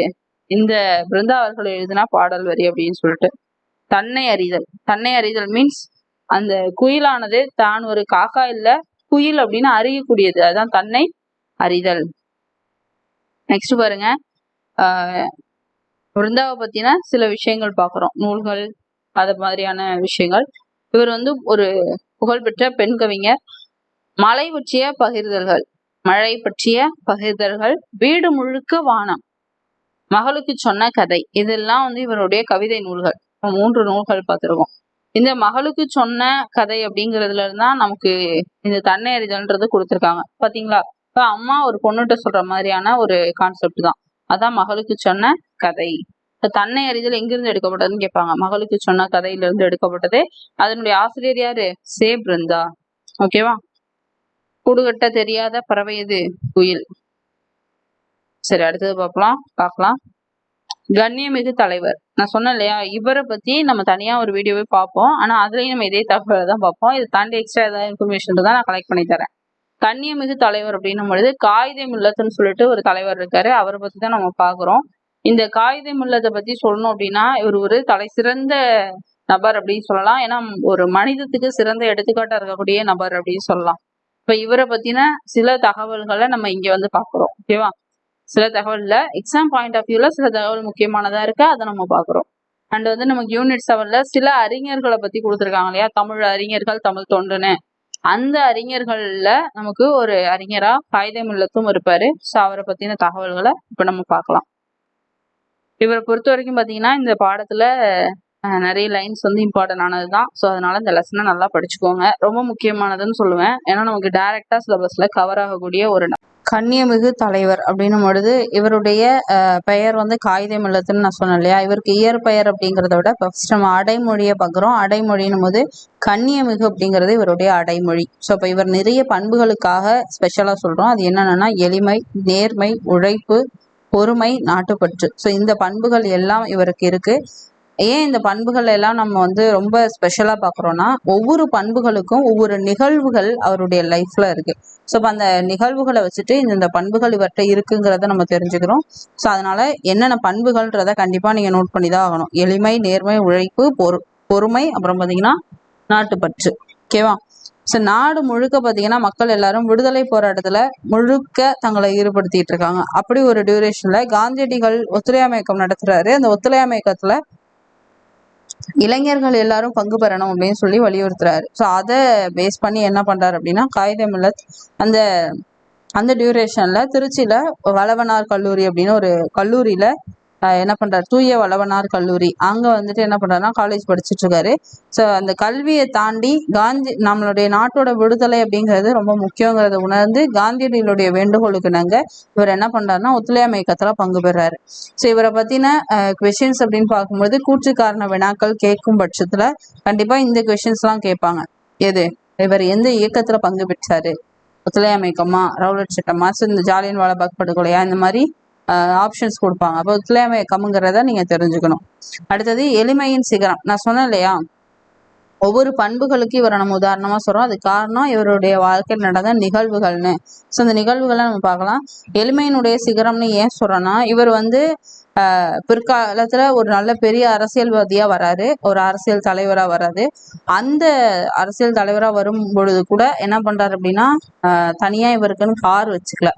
இந்த பிருந்தா அவர்கள் எழுதினா பாடல் வரி அப்படின்னு சொல்லிட்டு. தன்னை அறிதல். தன்னை அறிதல் மீன்ஸ் அந்த குயிலானது தான் ஒரு காக்கா இல்ல குயில் அப்படின்னு அறியக்கூடியது. அதுதான் தன்னை அறிதல். நெக்ஸ்ட் பாருங்க, பிருந்தாவை பத்தின சில விஷயங்கள் பாக்குறோம். நூல்கள், அது மாதிரியான விஷயங்கள். இவர் வந்து ஒரு புகழ்பெற்ற பெண் கவிஞர். மழை பற்றிய பகிர்தல்கள், மழை பற்றிய பகிர்தல்கள், வீடு முழுக்க வானம், மகளுக்கு சொன்ன கதை, இதெல்லாம் வந்து இவருடைய கவிதை நூல்கள். 3 நூல்கள் பார்த்திருக்கோம். இந்த மகளுக்கு சொன்ன கதை அப்படிங்கிறதுல இருந்தான் நமக்கு இந்த தன்னை அறிதல்ன்றது கொடுத்துருக்காங்க. பாத்தீங்களா? இப்ப அம்மா ஒரு பொண்ணுகிட்ட சொல்ற மாதிரியான ஒரு கான்செப்ட் தான். அதான் மகளுக்கு சொன்ன கதை. தன்னை அறிதல் எங்கிருந்து எடுக்கப்பட்டதுன்னு கேட்பாங்க. மகளுக்கு சொன்ன கதையில இருந்து எடுக்கப்பட்டது. அதனுடைய ஆசிரியர் யாரு? சே பிருந்தா. ஓகேவா? கூடுகட்ட தெரியாத பறவை எது? குயில். சரி, அடுத்தது பார்க்கலாம். கண்ணியமிகு தலைவர். நான் சொன்னேன் இல்லையா, இவரை பத்தி நம்ம தனியா ஒரு வீடியோவே பார்ப்போம். ஆனா அதுலயும் நம்ம இதே தகவலை தான் பார்ப்போம். இதை தாண்டி எக்ஸ்ட்ரா ஏதாவது இன்ஃபர்மேஷன் தான் நான் கலெக்ட் பண்ணி தரேன். கண்ணியமிகு தலைவர் அப்படின்னும் பொழுது காயிதே மில்லத்துன்னு சொல்லிட்டு ஒரு தலைவர் இருக்காரு. அவரை பத்தி தான் நம்ம பாக்குறோம். இந்த காயிதே மில்லத்தை பத்தி சொல்லணும் அப்படின்னா இவர் ஒரு தலை சிறந்த நபர் அப்படின்னு சொல்லலாம். ஏன்னா ஒரு மனிதத்துக்கு சிறந்த எடுத்துக்காட்டா இருக்கக்கூடிய நபர் அப்படின்னு சொல்லலாம். இப்ப இவரை பத்தின சில தகவல்களை நம்ம இங்க வந்து பாக்குறோம். ஓகேவா? சில தகவல்ல எக்ஸாம் பாயிண்ட் ஆஃப் வியூல சில தகவல் முக்கியமானதா இருக்கு, அதை நம்ம பாக்குறோம். அண்ட் வந்து நமக்கு யூனிட் 7ல சில அறிஞர்களை பத்தி கொடுத்துருக்காங்க இல்லையா, தமிழ் அறிஞர்கள், தமிழ் தொண்டுன்னு. அந்த அறிஞர்கள்ல நமக்கு ஒரு அறிஞரா காயிதே மில்லத்தும் இருப்பாரு. ஸோ அவரை பத்தின தகவல்களை இப்ப நம்ம பார்க்கலாம். இவரை பொறுத்த வரைக்கும் பாத்தீங்கன்னா இந்த பாடத்துல நிறைய லைன்ஸ் வந்து இம்பார்ட்டன்ட் ஆனதுதான். ஸோ அதனால இந்த லெசனை நல்லா படிச்சுக்கோங்க. ரொம்ப முக்கியமானதுன்னு சொல்லுவேன். ஏன்னா நமக்கு டைரக்டா சிலபஸ்ல கவர் ஆகக்கூடிய ஒரு கண்ணியமிகு தலைவர் அப்படின்னும் பொழுது இவருடைய பெயர் வந்து காயிதே மில்லத்துன்னு நான் சொன்னேன் இல்லையா. இவருக்கு இயற்பெயர் அப்படிங்கிறத விட ஃபர்ஸ்ட் நம்ம அடைமொழியை பார்க்குறோம். அடைமொழின்னும் போது கண்ணியமிகு அப்படிங்கிறது இவருடைய அடைமொழி. ஸோ இப்போ இவர் நிறைய பண்புகளுக்காக ஸ்பெஷலா சொல்றோம். அது என்னன்னா எளிமை, நேர்மை, உழைப்பு, பொறுமை, நாட்டுப்பற்று. ஸோ இந்த பண்புகள் எல்லாம் இவருக்கு இருக்கு. ஏன் இந்த பண்புகள் எல்லாம் நம்ம வந்து ரொம்ப ஸ்பெஷலா பாக்குறோம்னா ஒவ்வொரு பண்புகளுக்கும் ஒவ்வொரு நிகழ்வுகள் அவருடைய லைஃப்ல இருக்கு. ஸோ அந்த நிகழ்வுகளை வச்சுட்டு இந்த பண்புகள் இவர்கிட்ட இருக்குங்கிறத நம்ம தெரிஞ்சுக்கிறோம். ஸோ அதனால என்னென்ன பண்புகள்ன்றத கண்டிப்பா நீங்க நோட் பண்ணி தான் ஆகணும். எளிமை, நேர்மை, உழைப்பு, பொறுமை, அப்புறம் பாத்தீங்கன்னா நாட்டுப்பற்று. ஓகேவா? ஸோ நாடு முழுக்க பாத்தீங்கன்னா மக்கள் எல்லாரும் விடுதலை போராட்டத்துல முழுக்க தங்களை ஈடுபடுத்திட்டு இருக்காங்க. அப்படி ஒரு டியூரேஷன்ல காந்தியடிகள் ஒத்துழையாமை இயக்கம் நடத்துறாரு. அந்த ஒத்துழையாமை இயக்கத்துல இளைஞர்கள் எல்லாரும் பங்கு பெறணும் அப்படின்னு சொல்லி வலியுறுத்துறாரு. ஸோ அதை பேஸ் பண்ணி என்ன பண்றாரு அப்படின்னா காயிதே மில்லத் அந்த அந்த டியூரேஷன்ல திருச்சியில வளவனார் கல்லூரி அப்படின்னு ஒரு கல்லூரியில என்ன பண்றாரு, தூய வளவனார் கல்லூரி, அங்க வந்துட்டு என்ன பண்றாருன்னா காலேஜ் படிச்சுட்டு இருக்காரு. ஸோ அந்த கல்வியை தாண்டி நம்மளுடைய நாட்டோட விடுதலை அப்படிங்கிறது ரொம்ப முக்கியங்கிறத உணர்ந்து காந்தியடிகளுடைய வேண்டுகோளுக்கு நாங்க இவர் என்ன பண்றாருன்னா ஒத்துழையாமை இயக்கத்துல பங்கு பெறாரு. ஸோ இவரை பத்தின கொஸ்டின்ஸ் அப்படின்னு பார்க்கும்போது கூற்று காரண வினாக்கள் கேட்கும் பட்சத்துல கண்டிப்பா இந்த கொஸ்டின்ஸ் எல்லாம் கேட்பாங்க. எது, இவர் எந்த இயக்கத்துல பங்கு பெற்றாரு, ஒத்துழையாமை இயக்கமா, ரவுலட் சட்டமா, இந்த ஜாலியன் வாலாபாக் படுகொலையா, இந்த மாதிரி ஆப்ஷன்ஸ் கொடுப்பாங்க. அப்போ ஒத்துழையாமை இயக்கம்ங்கிறத நீங்க தெரிஞ்சுக்கணும். அடுத்தது எளிமையின் சிகரம். நான் சொன்னேன் இல்லையா, ஒவ்வொரு பண்புகளுக்கு இவரை நம்ம உதாரணமா சொல்றோம். அது காரணம் இவருடைய வாழ்க்கையில் நடந்த நிகழ்வுகள்னு. ஸோ அந்த நிகழ்வுகளை நம்ம பார்க்கலாம். எளிமையினுடைய சிகரம்னு ஏன் சொல்றோம்னா, இவர் வந்து பிற்காலத்துல ஒரு நல்ல பெரிய அரசியல்வாதியா வராரு, ஒரு அரசியல் தலைவரா வராது. அந்த அரசியல் தலைவரா வரும் பொழுது கூட என்ன பண்றாரு அப்படின்னா தனியா இவருக்குன்னு கார் வச்சுக்கல,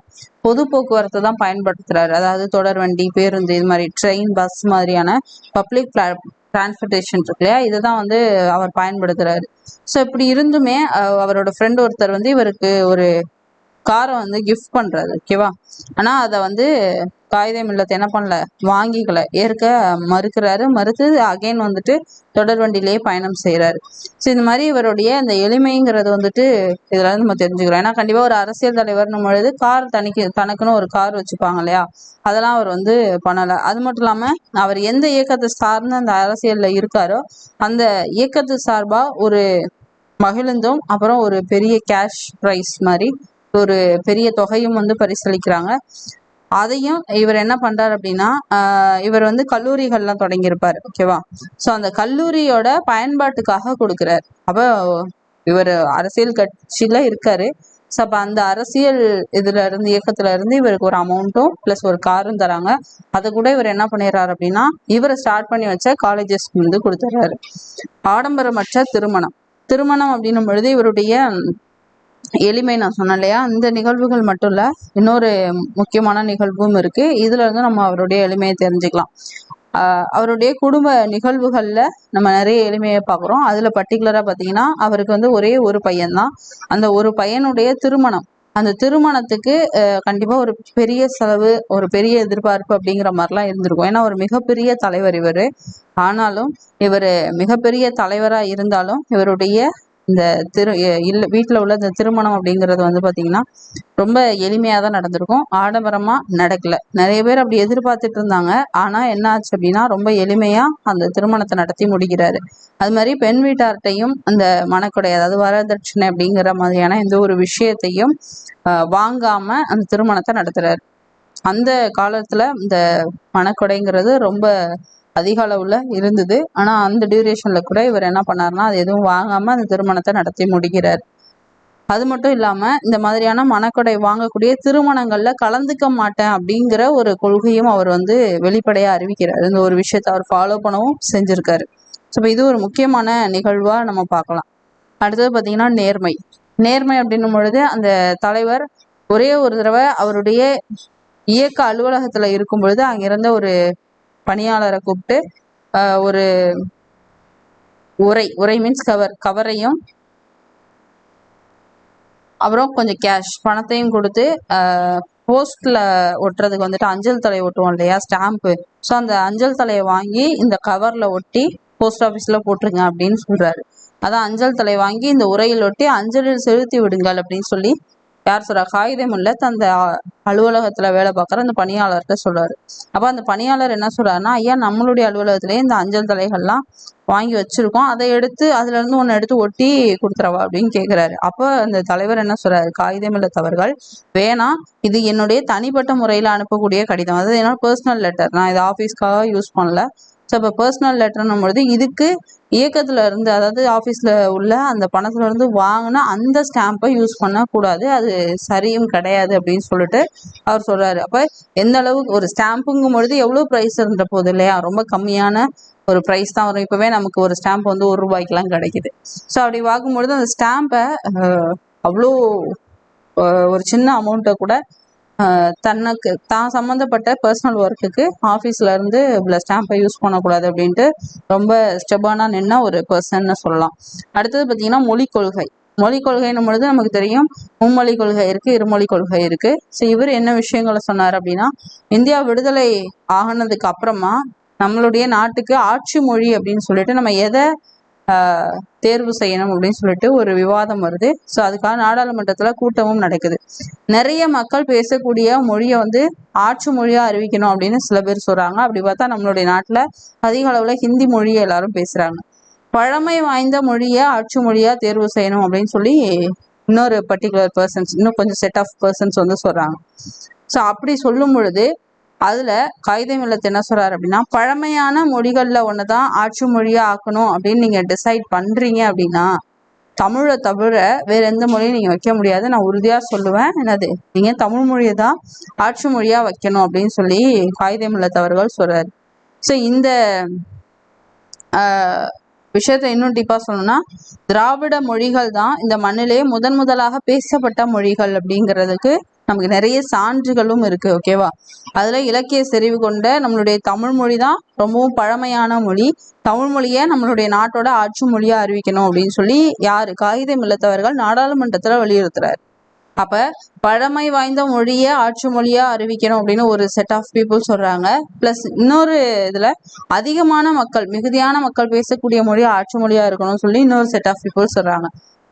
பொது போக்குவரத்து தான் பயன்படுத்துறாரு. அதாவது தொடர் வண்டி, பேருந்து, இது மாதிரி ட்ரெயின், பஸ் மாதிரியான பப்ளிக் டிரான்ஸ்போர்டேஷன் இருக்கு இல்லையா, இதுதான் வந்து அவர் பயன்படுத்துறாரு. ஸோ இப்படி இருந்துமே அவரோட ஃப்ரெண்ட் ஒருத்தர் வந்து இவருக்கு ஒரு காரை வந்து கிஃப்ட் பண்றாரு, ஓகேவா. ஆனா அதை வந்து காயிதே மில்லத் என்ன பண்ணல, வாங்கிக்கல, ஏற்க மறுக்கிறாரு. மறுத்து அகைன் வந்துட்டு தொடர் வண்டியிலேயே பயணம் செய்யறாரு. ஸோ இந்த மாதிரி இவருடைய அந்த எளிமைங்கிறது வந்துட்டு இதுல இருந்து நம்ம தெரிஞ்சுக்கிறோம். ஏன்னா கண்டிப்பா ஒரு அரசியல் தலைவர்னும் பொழுது கார் தனக்குன்னு ஒரு கார் வச்சுப்பாங்க இல்லையா, அதெல்லாம் அவர் வந்து பண்ணல. அது மட்டும் இல்லாம அவர் எந்த இயக்கத்தை சார்ந்து அந்த அரசியல்ல இருக்காரோ அந்த இயக்கத்து சார்பா ஒரு மகிழுந்தும் அப்புறம் ஒரு பெரிய கேஷ் ப்ரைஸ் மாதிரி ஒரு பெரிய தொகையும் வந்து பரிசளிக்கிறாங்க. அதையும் இவர் என்ன பண்றாரு அப்படின்னா இவர் வந்து கல்லூரிகள்லாம் தொடங்கியிருப்பாரு, ஓகேவா. ஸோ அந்த கல்லூரியோட பயன்பாட்டுக்காக கொடுக்குறாரு. அப்போ இவர் அரசியல் கட்சியில இருக்காரு. ஸோ அப்போ அந்த அரசியல் இதுல இருந்து இயக்கத்துல இருந்து இவருக்கு ஒரு அமௌண்ட்டும் பிளஸ் ஒரு காரும் தராங்க. அதை கூட இவர் என்ன பண்ணிடுறாரு அப்படின்னா இவரை ஸ்டார்ட் பண்ணி வச்ச காலேஜஸ் வந்து கொடுத்துட்றாரு. ஆடம்பரமற்ற திருமணம். திருமணம் அப்படின்னும் பொழுது இவருடைய எளிமை நான் சொன்னேன் இல்லையா, இந்த நிகழ்வுகள் மட்டும் இல்ல, இன்னொரு முக்கியமான நிகழ்வும் இருக்கு. இதுல இருந்து நம்ம அவருடைய எளிமையை தெரிஞ்சுக்கலாம். அவருடைய குடும்ப நிகழ்வுகள்ல நம்ம நிறைய எளிமையை பார்க்குறோம். அதுல பர்டிகுலரா பார்த்தீங்கன்னா அவருக்கு வந்து ஒரே ஒரு பையன்தான். அந்த ஒரு பையனுடைய திருமணம், அந்த திருமணத்துக்கு கண்டிப்பா ஒரு பெரிய செலவு, ஒரு பெரிய எதிர்பார்ப்பு அப்படிங்கிற மாதிரிலாம் இருந்திருக்கும். ஏன்னா ஒரு மிகப்பெரிய தலைவர் இவர். ஆனாலும் இவர் மிகப்பெரிய தலைவரா இருந்தாலும் இவருடைய இந்த வீட்டுல உள்ள இந்த திருமணம் அப்படிங்கிறது வந்து பாத்தீங்கன்னா ரொம்ப எளிமையா தான் நடந்திருக்கும், ஆடம்பரமா நடக்கல. நிறைய பேர் அப்படி எதிர்பார்த்துட்டு இருந்தாங்க. ஆனா என்ன ஆச்சு அப்படின்னா ரொம்ப எளிமையா அந்த திருமணத்தை நடத்தி முடிக்கிறாரு. அது மாதிரி பெண் வீட்டார்ட்டையும் அந்த மணக்கொடை, அதாவது வரதட்சணை அப்படிங்கிற மாதிரியான எந்த ஒரு விஷயத்தையும் வாங்காம அந்த திருமணத்தை நடத்துறாரு. அந்த காலத்துல இந்த மணக்கொடைங்கிறது ரொம்ப அதிக அளவுல இருந்தது. ஆனா அந்த டியூரேஷன்ல கூட இவர் என்ன பண்ணாருன்னா அது எதுவும் வாங்காம அந்த திருமணத்தை நடத்தி முடிக்கிறார். அது மட்டும் இல்லாம இந்த மாதிரியான மணக்கொடை வாங்கக்கூடிய திருமணங்கள்ல கலந்துக்க மாட்டேன் அப்படிங்கிற ஒரு கொள்கையும் அவர் வந்து வெளிப்படையா அறிவிக்கிறார். இந்த ஒரு விஷயத்த அவர் ஃபாலோ பண்ணவும் செஞ்சிருக்காரு. ஸோ இது ஒரு முக்கியமான நிகழ்வா நம்ம பார்க்கலாம். அடுத்தது பார்த்தீங்கன்னா நேர்மை. நேர்மை அப்படின்னும் பொழுது அந்த தலைவர் ஒரே ஒரு தடவை அவருடைய இயக்க அலுவலகத்துல இருக்கும் பொழுது அங்கிருந்த ஒரு பணியாளரை கூப்பிட்டு ஒரு உரை மீன்ஸ் கவரையும் அப்புறம் கொஞ்சம் கேஷ் பணத்தையும் கொடுத்து போஸ்ட்ல ஒட்டுறதுக்கு வந்துட்டு அஞ்சல் தலை ஒட்டுவோம் இல்லையா, ஸ்டாம்ப்பு. ஸோ அந்த அஞ்சல் தலையை வாங்கி இந்த கவர்ல ஒட்டி போஸ்ட் ஆஃபீஸ்ல போட்டுருங்க அப்படின்னு சொல்றாரு. அதான் அஞ்சல் தலை வாங்கி இந்த உரையில் ஒட்டி அஞ்சலில் செலுத்தி விடுங்கள் அப்படின்னு சொல்லி யார் சொல்றா, காயிதே மில்லத் அந்த அலுவலகத்துல வேலை பார்க்குற அந்த பணியாளர்கிட்ட சொல்றாரு. அப்ப அந்த பணியாளர் என்ன சொல்றாருன்னா, ஐயா நம்மளுடைய அலுவலகத்திலேயே இந்த அஞ்சல் தலைகள்லாம் வாங்கி வச்சிருக்கோம், அதை எடுத்து அதுல இருந்து ஒன்னு எடுத்து ஒட்டி கொடுத்துறவா அப்படின்னு கேட்கிறாரு. அப்ப அந்த தலைவர் என்ன சொல்றாரு, காயிதே மில்லத் அவர்கள், வேணாம், இது என்னுடைய தனிப்பட்ட முறையில அனுப்பக்கூடிய கடிதம், அதாவது என்னோட பர்சனல் லெட்டர், நான் இது ஆஃபீஸ்க்காக யூஸ் பண்ணல. ஸோ இப்போ பர்சனல் லெட்டர்னும் பொழுது இதுக்கு இயக்கத்துல இருந்து, அதாவது ஆஃபீஸ்ல உள்ள அந்த பணத்துல இருந்து வாங்கின அந்த ஸ்டாம்பை யூஸ் பண்ணக்கூடாது, அது சரியும் கிடையாது அப்படின்னு சொல்லிட்டு அவர் சொல்றாரு. அப்ப எந்த அளவுக்கு ஒரு ஸ்டாம்புங்கும் பொழுது எவ்வளவு ப்ரைஸ் இருந்த போது இல்லையா, ரொம்ப கம்மியான ஒரு ப்ரைஸ் தான் வரும். இப்பவே நமக்கு ஒரு ஸ்டாம்ப் வந்து ₹1 கிடைக்குது. ஸோ அப்படி பார்க்கும்பொழுது அந்த ஸ்டாம்பை அவ்வளோ ஒரு சின்ன அமௌண்ட்டை கூட தனக்கு தான் சம்மந்தப்பட்ட பர்சனல் ஒர்க்குக்கு ஆஃபீஸ்ல இருந்து ஸ்டாம்பை யூஸ் பண்ணக்கூடாது அப்படின்ட்டு ரொம்ப ஸ்டெபானா நின்ன ஒரு பர்சன்னு சொல்லலாம். அடுத்தது பார்த்தீங்கன்னா மொழி கொள்கை. மொழி கொள்கைன்னும் பொழுது நமக்கு தெரியும், மும்மொழி கொள்கை இருக்கு, இருமொழி கொள்கை இருக்கு. ஸோ இவர் என்ன விஷயங்களை சொன்னார் அப்படின்னா, இந்தியா விடுதலை ஆகினதுக்கு அப்புறமா நம்மளுடைய நாட்டுக்கு ஆட்சி மொழி அப்படின்னு சொல்லிட்டு நம்ம எதை தேர்வு செய்யணும் அப்படின்னு சொல்லிட்டு ஒரு விவாதம் வருது. ஸோ அதுக்காக நாடாளுமன்றத்துல கூட்டமும் நடக்குது. நிறைய மக்கள் பேசக்கூடிய மொழியை வந்து ஆட்சி மொழியா அறிவிக்கணும் அப்படின்னு சில பேர் சொல்றாங்க. அப்படி பார்த்தா நம்மளுடைய நாட்டுல அதிக அளவுல ஹிந்தி மொழியை எல்லாரும் பேசுறாங்க. பழமை வாய்ந்த மொழியை ஆட்சி மொழியா தேர்வு செய்யணும் அப்படின்னு சொல்லி இன்னொரு பர்டிகுலர் பர்சன்ஸ், இன்னும் கொஞ்சம் செட் ஆஃப் பர்சன்ஸ் வந்து சொல்றாங்க. ஸோ அப்படி சொல்லும் பொழுது அதுல காயிதே மில்லத் என்ன சொல்றாரு அப்படின்னா, பழமையான மொழிகள்ல ஒண்ணுதான் ஆட்சி மொழியா ஆக்கணும் அப்படின்னு நீங்க டிசைட் பண்றீங்க அப்படின்னா தமிழை தவிர வேற எந்த மொழியும் நீங்க வைக்க முடியாது. நான் உறுதியா சொல்லுவேன், என்னது, நீங்க தமிழ் மொழியை தான் ஆட்சி மொழியா வைக்கணும் அப்படின்னு சொல்லி காயிதே மில்லத் அவர்கள் சொல்றாரு. ஸோ இந்த விஷயத்த இன்னும் டீப்பா சொல்லணும்னா, திராவிட மொழிகள் தான் இந்த மண்ணிலேயே முதலாக பேசப்பட்ட மொழிகள் அப்படிங்கிறதுக்கு நமக்கு நிறைய சான்றுகளும் இருக்கு. ஓகேவா? அதுல இலக்கிய செறிவு கொண்ட நம்மளுடைய தமிழ் மொழி தான் ரொம்பவும் பழமையான மொழி. தமிழ் மொழியை நம்மளுடைய நாட்டோட ஆட்சி மொழியா அறிவிக்கணும் அப்படின்னு சொல்லி யாரு, காயிதே மில்லத் அவர்கள் நாடாளுமன்றத்துல வலியுறுத்துறாரு. அப்ப பழமை வாய்ந்த மொழியை ஆட்சி மொழியா அறிவிக்கணும் அப்படின்னு ஒரு செட் ஆஃப் பீப்புள் சொல்றாங்க. பிளஸ் இன்னொரு இதுல அதிகமான மக்கள், மிகுதியான மக்கள் பேசக்கூடிய மொழி ஆட்சி மொழியா இருக்கணும்னு சொல்லி இன்னொரு செட் ஆஃப் பீப்புள் சொல்றாங்க.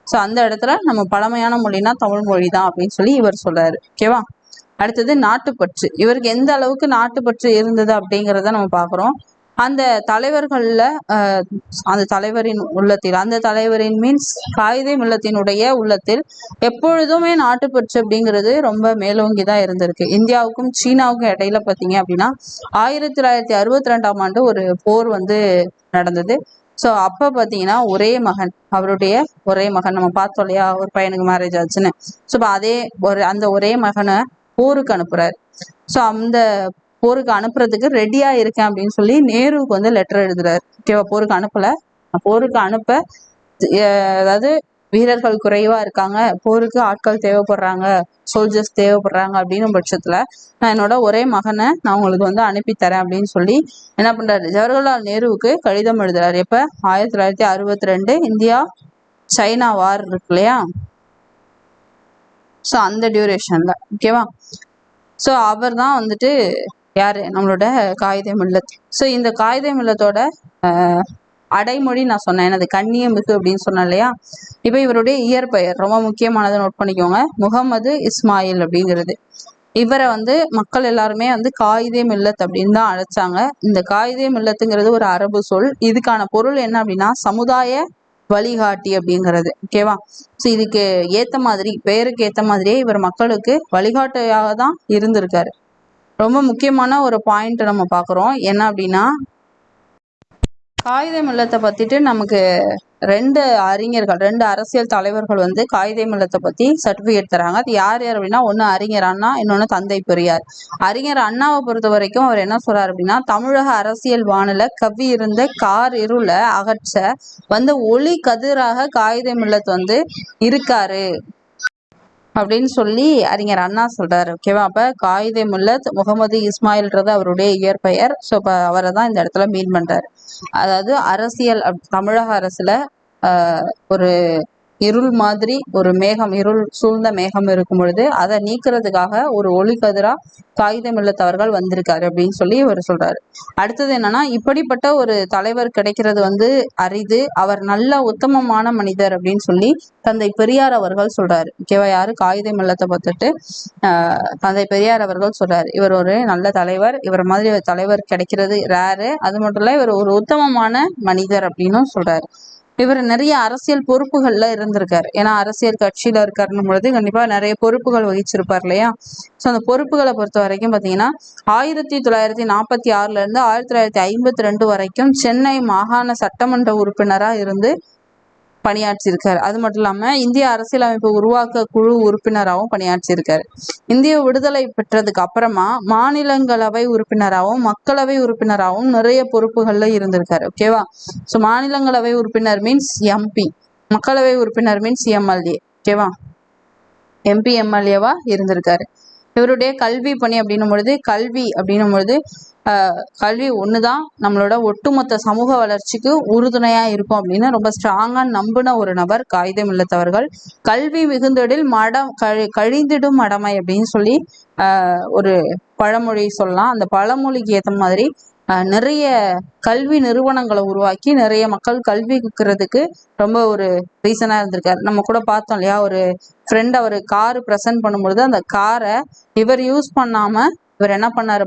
ஸோ அந்த இடத்துல நம்ம பழமையான மொழினா தமிழ் மொழி தான் அப்படின்னு சொல்லி இவர் சொல்றாரு. ஓகேவா? அடுத்தது நாட்டுப்பற்று. இவருக்கு எந்த அளவுக்கு நாட்டுப்பற்று இருந்தது அப்படிங்கிறத நம்ம பாக்குறோம். அந்த தலைவர்கள்ல அந்த தலைவரின் உள்ளத்தில், அந்த தலைவரின் மீன்ஸ் காயிதே மில்லத்தினுடைய உள்ளத்தில் எப்பொழுதுமே நாட்டுப்பற்று அப்படிங்கிறது ரொம்ப மேலோங்கிதான் இருந்திருக்கு. இந்தியாவுக்கும் சீனாவுக்கும் இடையில பார்த்தீங்க அப்படின்னா 1962ஆம் ஆண்டு ஒரு போர் வந்து நடந்தது. ஸோ அப்போ பார்த்தீங்கன்னா அவருடைய ஒரே மகன் நம்ம பார்த்தோம் இல்லையா, ஒரு பையனுக்கு மேரேஜ் ஆச்சுன்னு. ஸோ இப்போ அந்த ஒரே மகனை போருக்கு அனுப்புறாரு. ஸோ அந்த போருக்கு அனுப்புறதுக்கு ரெடியா இருக்கேன் அப்படின்னு சொல்லி நேருவுக்கு வந்து லெட்டர் எழுதுறாரு. ஓகேவா? போருக்கு அனுப்பல, போருக்கு அனுப்ப அதாவது வீரர்கள் குறைவா இருக்காங்க, போருக்கு ஆட்கள் தேவைப்படுறாங்க, சோல்ஜர்ஸ் தேவைப்படுறாங்க அப்படின்னும் பட்சத்துல நான் என்னோட ஒரே மகனை நான் உங்களுக்கு வந்து அனுப்பித்தரேன் அப்படின்னு சொல்லி என்ன பண்றாரு, ஜவஹர்லால் நேருவுக்கு கடிதம் எழுதுறாரு. எப்ப? 1962 இந்தியா சைனா வார் இருக்கு இல்லையா, ஸோ அந்த டியூரேஷன்ல. ஓகேவா? ஸோ அவர் தான் வந்துட்டு யாரு, நம்மளோட காயிதே மில்லத். ஸோ இந்த காயிதே மில்லத்தோட அடைமொழி நான் சொன்னேன், எனது கண்ணியமிகு அப்படின்னு சொன்னேன் இல்லையா. இப்போ இவருடைய இயற்பெயர் ரொம்ப முக்கியமானதை நோட் பண்ணிக்கோங்க, முகமது இஸ்மாயில் அப்படிங்கிறது. இவரை வந்து மக்கள் எல்லாருமே வந்து காயிதே மில்லத் அப்படின்னு தான் அழைச்சாங்க. இந்த காயிதே மில்லத்துங்கிறது ஒரு அரபு சொல். இதுக்கான பொருள் என்ன அப்படின்னா சமுதாய வழிகாட்டி அப்படிங்கிறது. ஓகேவா? ஸோ இதுக்கு ஏத்த மாதிரி, பெயருக்கு ஏத்த மாதிரியே இவர் மக்களுக்கு வழிகாட்டியாக தான் இருந்திருக்காரு. ரொம்ப முக்கியமான ஒரு பாயிண்ட் நம்ம பாக்குறோம், என்ன அப்படின்னா காயிதே மில்லத்தை பத்திட்டு நமக்கு ரெண்டு அரசியல் தலைவர்கள் வந்து காயிதே மில்லத்தை பத்தி சர்டிபிகேட் தராங்க. அது யார் யார் அப்படின்னா, ஒன்னு அறிஞர் அண்ணா, இன்னொன்னு தந்தை பெரியார். அறிஞர் அண்ணாவை பொறுத்த வரைக்கும் அவர் என்ன சொல்றாரு அப்படின்னா, தமிழக அரசியல் வானில கவ்வி இருந்த கார் இருள அகற்ற வந்து ஒளி கதிராக காயிதே மில்லத் வந்து இருக்காரு அப்படின்னு சொல்லி அறிஞர் அண்ணா சொல்றாரு. ஓகேவா? அப்ப காயிதே மில்லத் முகமது இஸ்மாயில்ன்றது அவருடைய இயற்பெயர். ஸோ இப்போ அவரை தான் இந்த இடத்துல மீன் பண்றாரு. அதாவது அரசியல் தமிழக அரசுல ஒரு இருள் மாதிரி ஒரு மேகம், இருள் சூழ்ந்த மேகம் இருக்கும் பொழுது அதை நீக்கிறதுக்காக ஒரு ஒளிக்கதிரா காயிதே மில்லத் அவர்கள் வந்திருக்காரு அப்படின்னு சொல்லி இவர் சொல்றாரு. அடுத்தது என்னன்னா, இப்படிப்பட்ட ஒரு தலைவர் கிடைக்கிறது வந்து அரிது, அவர் நல்ல உத்தமமான மனிதர் அப்படின்னு சொல்லி தந்தை பெரியார் அவர்கள் சொல்றாரு. ஓகேவா? யாரு, காயிதே மில்லத்தை பார்த்துட்டு தந்தை பெரியார் அவர்கள் சொல்றாரு, இவர் ஒரு நல்ல தலைவர், இவர் மாதிரி ஒரு தலைவர் கிடைக்கிறது ரேரு, அது மட்டும் இல்ல இவர் ஒரு உத்தமமான மனிதர் அப்படின்னு சொல்றாரு. இவர் நிறைய அரசியல் பொறுப்புகள்ல இருந்திருக்காரு. ஏன்னா அரசியல் கட்சியில இருக்காருன்னும் பொழுது கண்டிப்பா நிறைய பொறுப்புகள் வகிச்சிருப்பார் இல்லையா. ஸோ அந்த பொறுப்புகளை பொறுத்த வரைக்கும் பார்த்தீங்கன்னா 1946 இருந்து 1952 வரைக்கும் சென்னை மாகாண சட்டமன்ற உறுப்பினரா இருந்து பணியாற்றியிருக்காரு. அது மட்டும் இல்லாம இந்திய அரசியலமைப்பு உருவாக்க குழு உறுப்பினராகவும் பணியாற்றியிருக்காரு. இந்திய விடுதலை பெற்றதுக்கு அப்புறமா மாநிலங்களவை உறுப்பினராகவும் மக்களவை உறுப்பினராகவும் நிறைய பொறுப்புகள்ல இருந்திருக்காரு. ஓகேவா? ஸோ மாநிலங்களவை உறுப்பினர் மீன்ஸ் எம்பி, மக்களவை உறுப்பினர் மீன்ஸ் எம்எல்ஏ. ஓகேவா? எம்பி எம்எல்ஏவா இருந்திருக்காரு. இவருடைய கல்வி பணி அப்படின்னும் பொழுது கல்வி ஒண்ணுதான் நம்மளோட ஒட்டுமொத்த சமூக வளர்ச்சிக்கு உறுதுணையா இருக்கும் அப்படின்னு ரொம்ப ஸ்ட்ராங்கா நம்பின ஒரு நபர் காகிதம் இல்லத்தவர்கள். கல்வி மிகுந்தொடில் கழிந்திடும் மடமை அப்படின்னு சொல்லி ஒரு பழமொழி சொல்லலாம். அந்த பழமொழிக்கு ஏற்ற மாதிரி நிறைய கல்வி நிறுவனங்களை உருவாக்கி நிறைய மக்கள் கல்வி கற்கிறதுக்கு ரொம்ப ஒரு ரீசனா இருந்திருக்காரு. நம்ம கூட பார்த்தோம் இல்லையா, ஒரு ஃப்ரெண்ட் அவர் காரு ப்ரெசென்ட் பண்ணும்பொழுது அந்த காரை இவர் யூஸ் பண்ணாம இவர் என்ன பண்ணாரு,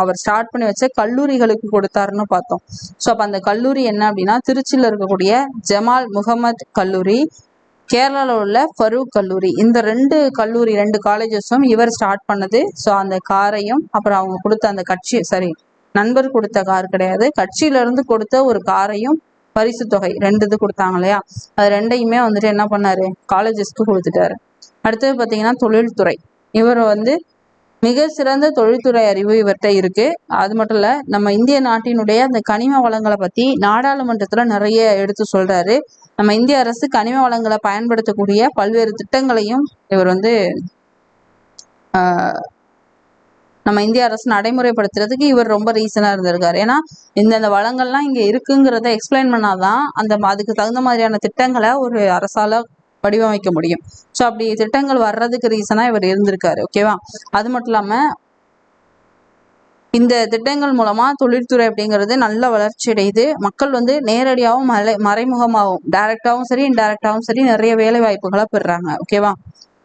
அவர் ஸ்டார்ட் பண்ணி வச்ச கல்லூரிகளுக்கு கொடுத்தாருன்னு பார்த்தோம். ஸோ அப்போ அந்த கல்லூரி என்ன அப்படின்னா, திருச்சியில் இருக்கக்கூடிய ஜமால் முகமது கல்லூரி, கேரளாவில் உள்ள ஃபரூக் கல்லூரி, இந்த ரெண்டு காலேஜஸும் இவர் ஸ்டார்ட் பண்ணது. ஸோ அந்த காரையும் அப்புறம் அவங்க கொடுத்த அந்த நண்பர் கொடுத்த கார் கிடையாது, கட்சியில இருந்து கொடுத்த ஒரு காரையும் பரிசு தொகை 2 இது கொடுத்தாங்க இல்லையா, அது 2யுமே வந்துட்டு என்ன பண்ணாரு, காலேஜஸ்க்கு கொடுத்துட்டாரு. அடுத்தது பார்த்தீங்கன்னா தொழில்துறை. இவர் மிக சிறந்த தொழில்துறை அறிவு இவர்கிட்ட இருக்கு. அது மட்டும் இல்ல, நம்ம இந்திய நாட்டினுடைய அந்த கனிம வளங்களை பத்தி நாடாளுமன்றத்துல நிறைய எடுத்து சொல்றாரு. நம்ம இந்திய அரசு கனிம வளங்களை பயன்படுத்தக்கூடிய பல்வேறு திட்டங்களையும் இவர் நம்ம இந்திய அரசு நடைமுறைப்படுத்துறதுக்கு இவர் ரொம்ப ரீசனா இருந்திருக்காரு. ஏன்னா இந்த வளங்கள்லாம் இங்க இருக்குங்கிறத எக்ஸ்பிளைன் பண்ணாதான் அதுக்கு தகுந்த மாதிரியான திட்டங்களை ஒரு அரசால வடிவமைக்க முடியும். ஸோ அப்படி திட்டங்கள் வர்றதுக்கு ரீசனா இவர் இருந்திருக்காரு. ஓகேவா? அது மட்டும் இல்லாம இந்த திட்டங்கள் மூலமா தொழில்துறை அப்படிங்கிறது நல்ல வளர்ச்சி அடையுது. மக்கள் நேரடியாகவும் மறைமுகமாகவும் டைரக்டாவும் சரி இன்டைரக்டாவும் சரி நிறைய வேலை வாய்ப்புகளை பெறுறாங்க. ஓகேவா?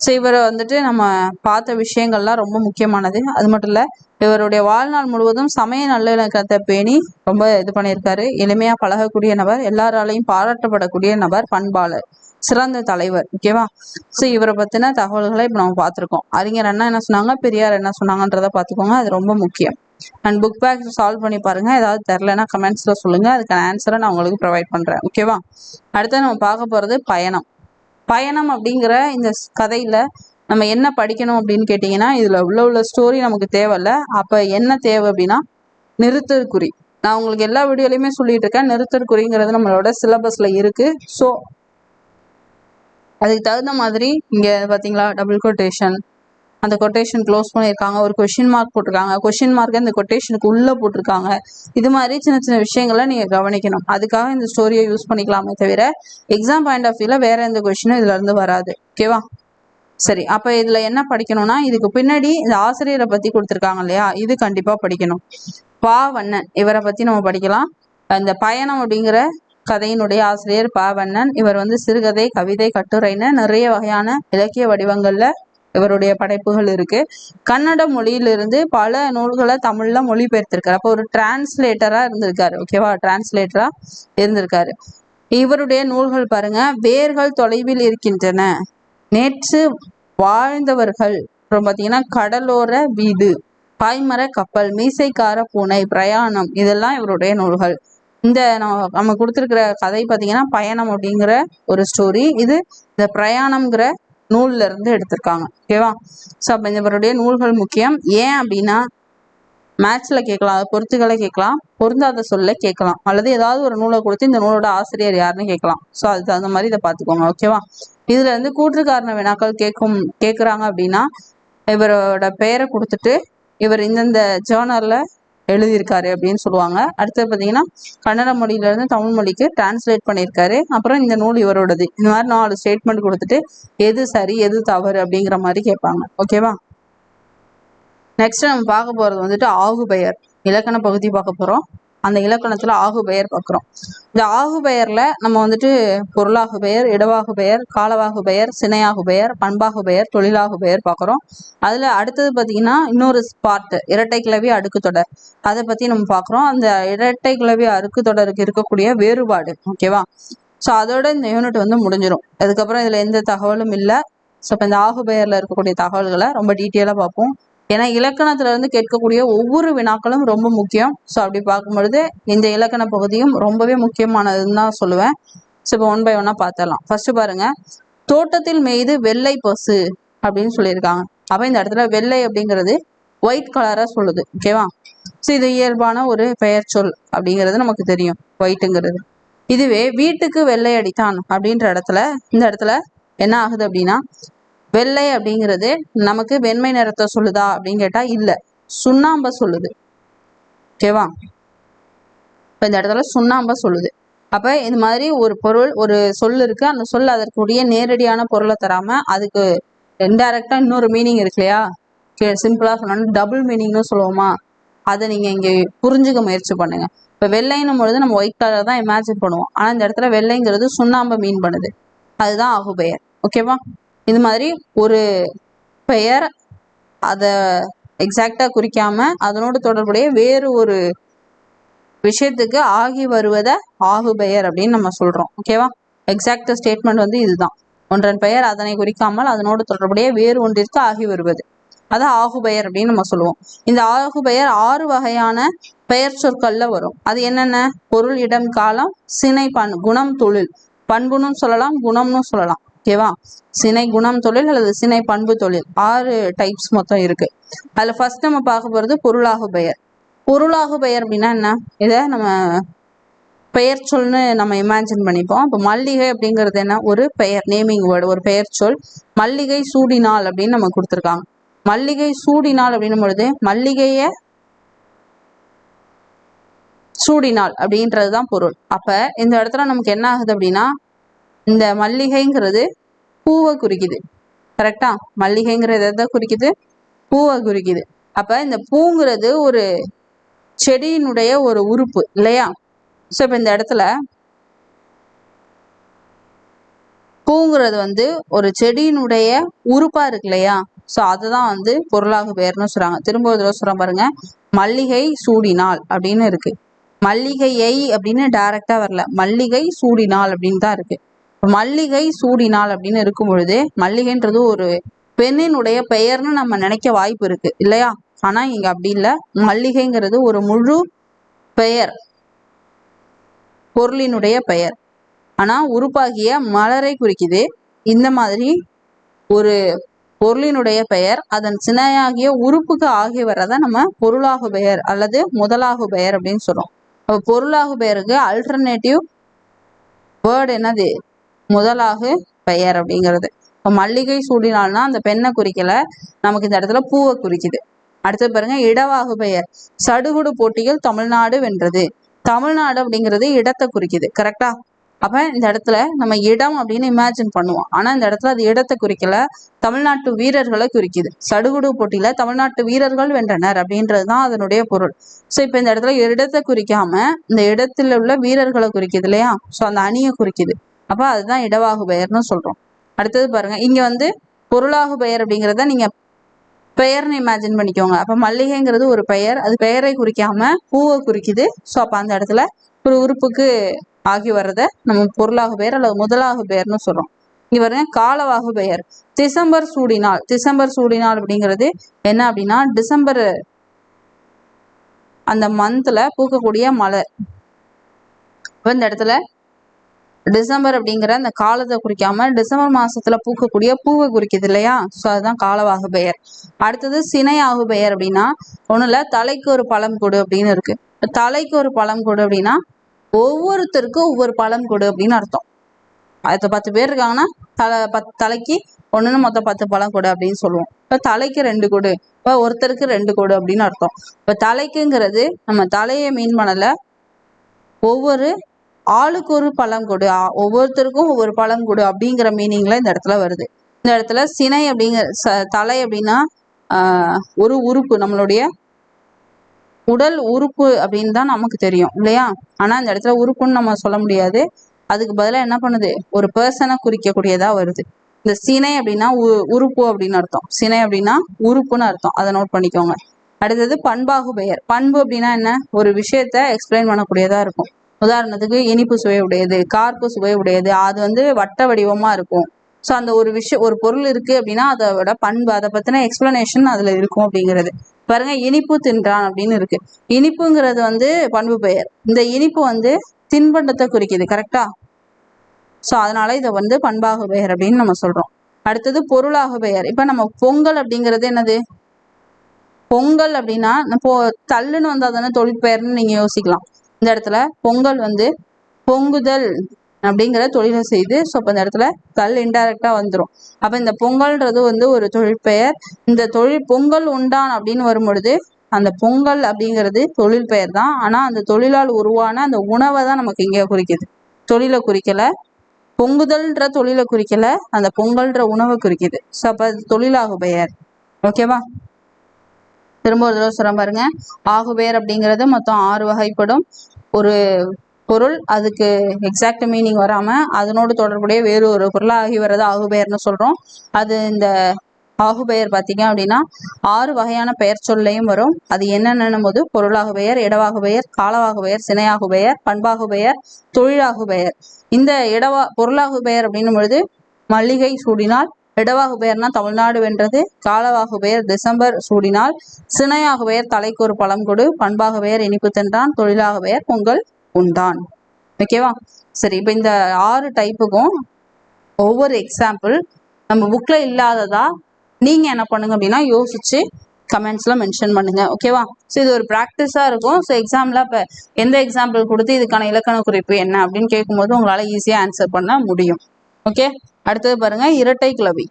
ஸோ இவரை நம்ம பார்த்த விஷயங்கள்லாம் ரொம்ப முக்கியமானது. அது மட்டும் இல்ல, இவருடைய வாழ்நாள் முழுவதும் சமய நல்லிணக்கத்தை பேணி ரொம்ப இது பண்ணியிருக்காரு. எளிமையா பழகக்கூடிய நபர், எல்லாராலையும் பாராட்டப்படக்கூடிய நபர், பண்பாளர், சிறந்த தலைவர். ஓகேவா? ஸோ இவரை பத்தின தகவல்களை இப்போ நம்ம பார்த்துருக்கோம். அறிஞர் அண்ணா என்ன சொன்னாங்க, பெரியார் என்ன சொன்னாங்கன்றதை பார்த்துக்கோங்க, அது ரொம்ப முக்கியம். அண்ட் புக் பேக் சால்வ் பண்ணி பாருங்க. ஏதாவது தெரிலன்னா கமெண்ட்ஸ்ல சொல்லுங்க, அதுக்கான ஆன்சரை நான் உங்களுக்கு ப்ரொவைட் பண்றேன். ஓகேவா? அடுத்து நம்ம பார்க்க போறது பயணம் அப்படிங்கிற இந்த கதையில நம்ம என்ன படிக்கணும் அப்படின்னு கேட்டீங்கன்னா, இதுல உள்ள ஸ்டோரி நமக்கு தேவையில்ல. அப்ப என்ன தேவை அப்படின்னா நிறுத்தற்குறி. நான் உங்களுக்கு எல்லா வீடியோலையுமே சொல்லிட்டு இருக்கேன், நிறுத்தற்குறிங்கிறது நம்மளோட சிலபஸ்ல இருக்கு. ஸோ அதுக்கு தகுந்த மாதிரி இங்க பாத்தீங்களா, டபுள் கொட்டேஷன், அந்த கொட்டேஷன் க்ளோஸ் பண்ணியிருக்காங்க, ஒரு கொஸ்டின் மார்க் போட்டிருக்காங்க, கொஸ்டின் மார்க் இந்த கொட்டேஷனுக்கு உள்ள போட்டிருக்காங்க. இது மாதிரி சின்ன சின்ன விஷயங்களை நீங்க கவனிக்கணும். அதுக்காக இந்த ஸ்டோரியை யூஸ் பண்ணிக்கலாமே தவிர எக்ஸாம் பாயிண்ட் ஆஃப் வியூல வேற எந்த கொஸ்டினும் இதுல இருந்து வராது. ஓகேவா? சரி, அப்ப இதுல என்ன படிக்கணும்னா, இதுக்கு பின்னாடி இந்த ஆசிரியரை பத்தி கொடுத்துருக்காங்க இல்லையா, இது கண்டிப்பா படிக்கணும். பாவண்ணன் இவரை பத்தி நம்ம படிக்கலாம். இந்த பயணம் அப்படிங்கிற கதையினுடைய ஆசிரியர் பாவண்ணன். இவர் சிறுகதை, கவிதை, கட்டுரைன்னு நிறைய வகையான இலக்கிய வடிவங்கள்ல இவருடைய படைப்புகள் இருக்கு. கன்னட மொழியிலிருந்து பல நூல்களை தமிழ்ல மொழிபெயர்த்திருக்காரு. அப்போ ஒரு டிரான்ஸ்லேட்டரா இருந்திருக்காரு. ஓகேவா? டிரான்ஸ்லேட்டரா இருந்திருக்காரு. இவருடைய நூல்கள் பாருங்க, வேர்கள் தொலைவில் இருக்கின்றன, நேற்று வாழ்ந்தவர்கள், அப்புறம் பாத்தீங்கன்னா கடலோர வீடு, பாய்மர கப்பல், மீசைக்கார பூனை, பிரயாணம், இதெல்லாம் இவருடைய நூல்கள். இந்த நம்ம கொடுத்துருக்கிற கதை பாத்தீங்கன்னா பயணம் அப்படிங்கிற ஒரு ஸ்டோரி. இது இந்த பிரயாணம்ங்கிற நூல்ல இருந்து எடுத்திருக்காங்க. ஓகேவா? ஸோ அப்போ இவருடைய நூல்கள் முக்கியம். ஏன் அப்படின்னா மேட்ச்ல கேட்கலாம், பொருத்துக்களை கேட்கலாம், பொருந்தாத சொல்ல கேட்கலாம், அல்லது ஏதாவது ஒரு நூலை கொடுத்து இந்த நூலோட ஆசிரியர் யாருன்னு கேட்கலாம். ஸோ அதுக்கு தகுந்த மாதிரி இதை பார்த்துக்கோங்க. ஓகேவா? இதுல கூற்றுக்காரண வினாக்கள் கேட்குறாங்க அப்படின்னா இவரோட பெயரை கொடுத்துட்டு இவர் இந்தந்த ஜேர்னல்ல எழுதியிருக்காரு அப்படின்னு சொல்லுவாங்க. அடுத்தது பார்த்தீங்கன்னா கன்னட மொழியில இருந்து தமிழ் மொழிக்கு டிரான்ஸ்லேட் பண்ணியிருக்காரு. அப்புறம் இந்த நூல் இவரோடது. இந்த மாதிரி 4 ஸ்டேட்மெண்ட் கொடுத்துட்டு எது சரி எது தவறு அப்படிங்கிற மாதிரி கேட்பாங்க. ஓகேவா? நெக்ஸ்ட் நம்ம பார்க்க போறது ஆகுபெயர் இலக்கண பகுதி பார்க்க போறோம். அந்த இலக்கணத்துல ஆகுபெயர் பார்க்குறோம். இந்த ஆகுபெயர்ல நம்ம பொருளாகு பெயர், இடவாகு பெயர், காலவாகு பெயர், சினையாகு பெயர், பண்பாகு பெயர், தொழிலாகு பெயர் பார்க்குறோம். அதுல அடுத்தது பார்த்தீங்கன்னா இன்னொரு பார்ட் இரட்டை கிளவி அடுக்கு தொடர், அதை பத்தி நம்ம பார்க்குறோம். அந்த இரட்டை கிளவி அடுக்கு தொடருக்கு இருக்கக்கூடிய வேறுபாடு. ஓகேவா? ஸோ அதோட இந்த யூனிட் முடிஞ்சிடும். அதுக்கப்புறம் இதுல எந்த தகவலும் இல்லை. ஸோ இப்போ இந்த ஆகுபெயர்ல இருக்கக்கூடிய தகவல்களை ரொம்ப டீட்டெயிலாக பார்ப்போம். ஏன்னா இலக்கணத்துல இருந்து கேட்கக்கூடிய ஒவ்வொரு வினாக்களும் ரொம்ப முக்கியம். ஸோ அப்படி பார்க்கும்பொழுது இந்த இலக்கண பகுதியும் ரொம்பவே முக்கியமானதுன்னு தான் சொல்லுவேன். ஸோ இப்போ 1 by 1 பார்த்துடலாம். ஃபர்ஸ்ட் பாருங்க, தோட்டத்தில் மேய்து வெள்ளை பசு அப்படின்னு சொல்லியிருக்காங்க. அப்ப இந்த இடத்துல வெள்ளை அப்படிங்கிறது ஒயிட் கலரா சொல்லுது. ஓகேவா? ஸோ இது இயல்பான ஒரு பெயர் சொல் அப்படிங்கிறது நமக்கு தெரியும், ஒயிட்டுங்கிறது. இதுவே வீட்டுக்கு வெள்ளை அடித்தான் அப்படின்ற இடத்துல இந்த இடத்துல என்ன ஆகுது அப்படின்னா வெள்ளை அப்படிங்கிறது நமக்கு வெண்மை நிறத்தை சொல்லுதா அப்படின்னு கேட்டா இல்ல, சுண்ணாம்ப சொல்லுது. ஓகேவா? இப்ப இந்த இடத்துல சுண்ணாம்ப சொல்லுது. அப்ப இது மாதிரி ஒரு பொருள், ஒரு சொல் இருக்கு, அந்த சொல் அதற்குரிய நேரடியான பொருளை தராம அதுக்கு இன்டைரக்டா இன்னொரு மீனிங் இருக்கு இல்லையா, சிம்பிளா சொன்னா டபுள் மீனிங்னு சொல்லுவோமா, அதை நீங்க இங்க புரிஞ்சுக்க முயற்சி பண்ணுங்க. இப்ப வெள்ளைன்னும் பொழுது நம்ம ஒயிட் கலர் தான் இமேஜின் பண்ணுவோம், ஆனா இந்த இடத்துல வெள்ளைங்கிறது சுண்ணாம்பை மீன் பண்ணுது, அதுதான் ஆகுபெயர். ஓகேவா? இது மாதிரி ஒரு பெயர் அதை எக்ஸாக்டா குறிக்காம அதனோடு தொடர்புடைய வேறு ஒரு விஷயத்துக்கு ஆகி வருவத ஆகுபெயர் அப்படின்னு நம்ம சொல்றோம். ஓகேவா? எக்ஸாக்ட் ஸ்டேட்மெண்ட் வந்து இதுதான், ஒன்றன் பெயர் அதனை குறிக்காமல் அதனோடு தொடர்புடைய வேறு ஒன்றிற்கு ஆகி வருவது, அது ஆகுபெயர் அப்படின்னு நம்ம சொல்லுவோம். இந்த ஆகுபெயர் 6 வகையான பெயர் சொற்கள்ல வரும். அது என்னென்ன? பொருள், இடம், காலம், சினை, குணம், தொழில். பண்புன்னு சொல்லலாம், குணம்னு சொல்லலாம். ஓகேவா? சினை, குணம், தொழில் அல்லது சினை, பண்பு, தொழில், 6 டைப்ஸ் மொத்தம் இருக்கு. அதுல ஃபர்ஸ்ட் நம்ம பார்க்க போறது பொருளாகு பெயர். பொருளாகு பெயர் அப்படின்னா என்ன? இதை நம்ம பெயர் சொல்னு நம்ம இமேஜின் பண்ணிப்போம். இப்போ மல்லிகை அப்படிங்கிறது என்ன? ஒரு பெயர், நேமிங் வேர்டு, ஒரு பெயர் சொல். மல்லிகை சூடினாள் அப்படின்னு நம்ம கொடுத்துருக்காங்க. மல்லிகை சூடினாள் அப்படின்னும் பொழுது மல்லிகைய சூடினாள் அப்படின்றதுதான் பொருள். அப்ப இந்த இடத்துல நமக்கு என்ன ஆகுது அப்படின்னா, இந்த மல்லிகைங்கிறது பூவை குறிக்குது. கரெக்டா? மல்லிகைங்கிறது எதை குறிக்குது? பூவை குறிக்குது. அப்ப இந்த பூங்கிறது ஒரு செடியினுடைய ஒரு உறுப்பு இல்லையா? ஸோ இப்போ இந்த இடத்துல பூங்கிறது வந்து ஒரு செடியினுடைய உறுப்பா இருக்கு இல்லையா? ஸோ அதுதான் வந்து பொருளாகு பெயர்னு சொல்றாங்க. திரும்ப ஒரு தடவை சொல்றேன் பாருங்க, மல்லிகை சூடினாள் அப்படின்னு இருக்கு. மல்லிகையை அப்படின்னு டைரக்டா வரல, மல்லிகை சூடினாள் அப்படின்னு தான் இருக்கு. மல்லிகை சூடினாள் அப்படின்னு இருக்கும் பொழுது மல்லிகைன்றது ஒரு பெண்ணினுடைய பெயர்னு நம்ம நினைக்க வாய்ப்பு இருக்கு இல்லையா? ஆனா இங்க அப்படி இல்லை. மல்லிகைங்கிறது ஒரு முழு பெயர், பொருளினுடைய பெயர். ஆனா உறுப்பாகிய மலரை குறிக்குது. இந்த மாதிரி ஒரு பொருளினுடைய பெயர் அதன் சினையாகிய உறுப்புக்கு ஆகி வர்றத நம்ம பொருளாகு பெயர் அல்லது முதலாகு பெயர் அப்படின்னு சொல்றோம். அப்ப பொருளாகு பெயருக்கு அல்டர்னேட்டிவ் வேர்டு என்னது? முதலாகு பெயர் அப்படிங்கிறது. இப்போ மல்லிகை சூடினால்னா அந்த பெண்ணை குறிக்கல, நமக்கு இந்த இடத்துல பூவை குறிக்குது. அடுத்து பாருங்க, இடவாகு பெயர். சடுகுடு போட்டியில் தமிழ்நாடு வென்றது. தமிழ்நாடு அப்படிங்கிறது இடத்தை குறிக்குது. கரெக்டா? அப்ப இந்த இடத்துல நம்ம இடம் அப்படின்னு இமேஜின் பண்ணுவோம், ஆனா இந்த இடத்துல அது இடத்தை குறிக்கல, தமிழ்நாட்டு வீரர்களை குறிக்குது. சடுகுடு போட்டியில தமிழ்நாட்டு வீரர்கள் வென்றனர் அப்படின்றதுதான் அதனுடைய பொருள். ஸோ இப்போ இந்த இடத்துல இடத்தை குறிக்காம இந்த இடத்துல உள்ள வீரர்களை குறிக்குது இல்லையா? ஸோ அந்த அணியை குறிக்குது. அப்ப அதுதான் இடவாகு பெயர்னு சொல்றோம். அடுத்தது பாருங்க, இங்க வந்து பொருளாகு பெயர் அப்படிங்கிறத நீங்க பெயர்னு இமேஜின் பண்ணிக்கோங்க. அப்ப மல்லிகைங்கிறது ஒரு பெயர், அது பெயரை குறிக்காம பூவை குறிக்குது. ஸோ அப்ப அந்த இடத்துல ஒரு உறுப்புக்கு ஆகி வர்றத நம்ம பொருளாகு பெயர் அல்லது முதலாகு பெயர்னு சொல்றோம். இங்க பாருங்க, காலவாகு பெயர். டிசம்பர் சூடினாள். டிசம்பர் சூடினாள் அப்படிங்கிறது என்ன அப்படின்னா, டிசம்பர் அந்த மந்த்ல பூக்கக்கூடிய மலர். இந்த இடத்துல டிசம்பர் அப்படிங்கிற அந்த காலத்தை குறிக்காம டிசம்பர் மாசத்துல பூக்கக்கூடிய பூவை குறிக்குது இல்லையா? ஸோ அதுதான் காலவாகு பெயர். அடுத்தது சினை ஆகு பெயர் அப்படின்னா, ஒன்றும் இல்லை, தலைக்கு ஒரு பழம் கொடு அப்படின்னு இருக்கு. தலைக்கு ஒரு பழம் கொடு அப்படின்னா ஒவ்வொருத்தருக்கும் ஒவ்வொரு பழம் கொடு அப்படின்னு அர்த்தம். அது 10 பேர் இருக்காங்கன்னா தலைக்கு ஒண்ணுன்னு மொத்தம் 10 பழம் கொடு அப்படின்னு சொல்லுவோம். இப்போ தலைக்கு 2 கொடு, இப்போ ஒருத்தருக்கு 2 கொடு அப்படின்னு அர்த்தம். இப்போ தலைக்குங்கிறது நம்ம தலையை மீன் பண்ணல, ஒவ்வொரு ஆளுக்கு ஒரு பழம் கொடு, ஒவ்வொருத்தருக்கும் ஒவ்வொரு பழம் கொடு அப்படிங்கிற மீனிங்ல இந்த இடத்துல வருது. இந்த இடத்துல சினை அப்படிங்கிற தலை அப்படின்னா ஒரு உறுப்பு, நம்மளுடைய உடல் உறுப்பு அப்படின்னு தான் நமக்கு தெரியும் இல்லையா? ஆனா இந்த இடத்துல உறுப்புன்னு நம்ம சொல்ல முடியாது, அதுக்கு பதிலாக என்ன பண்ணுது, ஒரு பர்சனை குறிக்கக்கூடியதா வருது. இந்த சினை அப்படின்னா உறுப்பு அப்படின்னு அர்த்தம், சினை அப்படின்னா உறுப்புன்னு அர்த்தம், அதை நோட் பண்ணிக்கோங்க. அடுத்தது பண்பாகு பெயர். பண்பு அப்படின்னா என்ன? ஒரு விஷயத்த எக்ஸ்பிளைன் பண்ணக்கூடியதா இருக்கும். உதாரணத்துக்கு இனிப்பு சுவை உடையது, கார்ப்பு சுவை உடையது, அது வந்து வட்ட வடிவமா இருக்கும். ஸோ அந்த ஒரு விஷயம், ஒரு பொருள் இருக்கு அப்படின்னா அதோட பண்பு, அதை பத்தின எக்ஸ்பிளனேஷன் அதுல இருக்கும் அப்படிங்கிறது. பாருங்க, இனிப்பு தின்றான் அப்படின்னு இருக்கு. இனிப்புங்கிறது வந்து பண்பு பெயர். இந்த இனிப்பு வந்து தின்பண்டத்தை குறிக்குது. கரெக்டா? ஸோ அதனால இதை வந்து பண்பாகு பெயர் அப்படின்னு நம்ம சொல்றோம். அடுத்தது பொருளாகு பெயர். இப்ப நம்ம பொங்கல் அப்படிங்கிறது என்னது? பொங்கல் அப்படின்னா இப்போ தள்ளுன்னு வந்தா தானே தொழிற்பெயர்னு நீங்க யோசிக்கலாம். இந்த இடத்துல பொங்கல் வந்து பொங்குதல் அப்படிங்கிற தொழிலை செய்து. ஸோ அப்போ இந்த இடத்துல கல் இன்டைரக்டா வந்துடும். அப்ப இந்த பொங்கல்ன்றது வந்து ஒரு தொழிற்பெயர். இந்த தொழில் பொங்கல் உண்டான் அப்படின்னு வரும்பொழுது அந்த பொங்கல் அப்படிங்கிறது தொழில் பெயர் தான். ஆனா அந்த தொழிலால் உருவான அந்த உணவை தான் நமக்கு இங்க குறிக்குது, தொழிலை குறிக்கல. பொங்குதல்ன்ற தொழிலை குறிக்கல, அந்த பொங்கல்ன்ற உணவை குறிக்குது. ஸோ அப்ப அது தொழிலாகு பெயர். ஓகேவா? திரும்ப ஒரு தடவை சொல்ல பாருங்க. ஆகுபெயர் அப்படிங்கிறது மொத்தம் 6 வகைப்படும். ஒரு பொருள் அதுக்கு எக்ஸாக்ட் மீனிங் வராம அதனோடு தொடர்புடைய வேறு ஒரு பொருளாகி வர்றது ஆகுபெயர்னு சொல்றோம். அது இந்த ஆகுபெயர் பார்த்தீங்க அப்படின்னா 6 வகையான பெயர் சொல்லையும் வரும். அது என்னென்னும் போது பொருளாகு பெயர், இடவாகு பெயர், காலவாகு பெயர், சினையாகு பெயர், பண்பாகு பெயர், தொழிலாகு பெயர். இந்த பொருளாகு பெயர் அப்படின்னும் பொழுது மல்லிகை சூடினால், இடவாகு பெயர்னா தமிழ்நாடு வென்றது, காலவாகு பெயர் டிசம்பர் சூடினால், சினையாகு பெயர் தலைக்கு ஒரு பழம் கொடு, பண்பாகு பெயர் இனிப்பு தின்றான், தொழிலாகு பெயர் பொங்கல் உண்டான். ஓகேவா? சரி, இப்போ இந்த 6 டைப்புக்கும் ஒவ்வொரு எக்ஸாம்பிள் நம்ம புக்ல இல்லாததா நீங்க என்ன பண்ணுங்க அப்படின்னா யோசிச்சு கமெண்ட்ஸ்ல மென்ஷன் பண்ணுங்க. ஓகேவா? ஸோ இது ஒரு ப்ராக்டிஸா இருக்கும். ஸோ எக்ஸாம்ல இப்போ எந்த எக்ஸாம்பிள் கொடுத்து இதுக்கான இலக்கண குறிப்பு என்ன அப்படின்னு கேட்கும்போது உங்களால ஈஸியா ஆன்சர் பண்ண முடியும். ஓகே, அடுத்தது பாருங்க, இரட்டை கிளவி.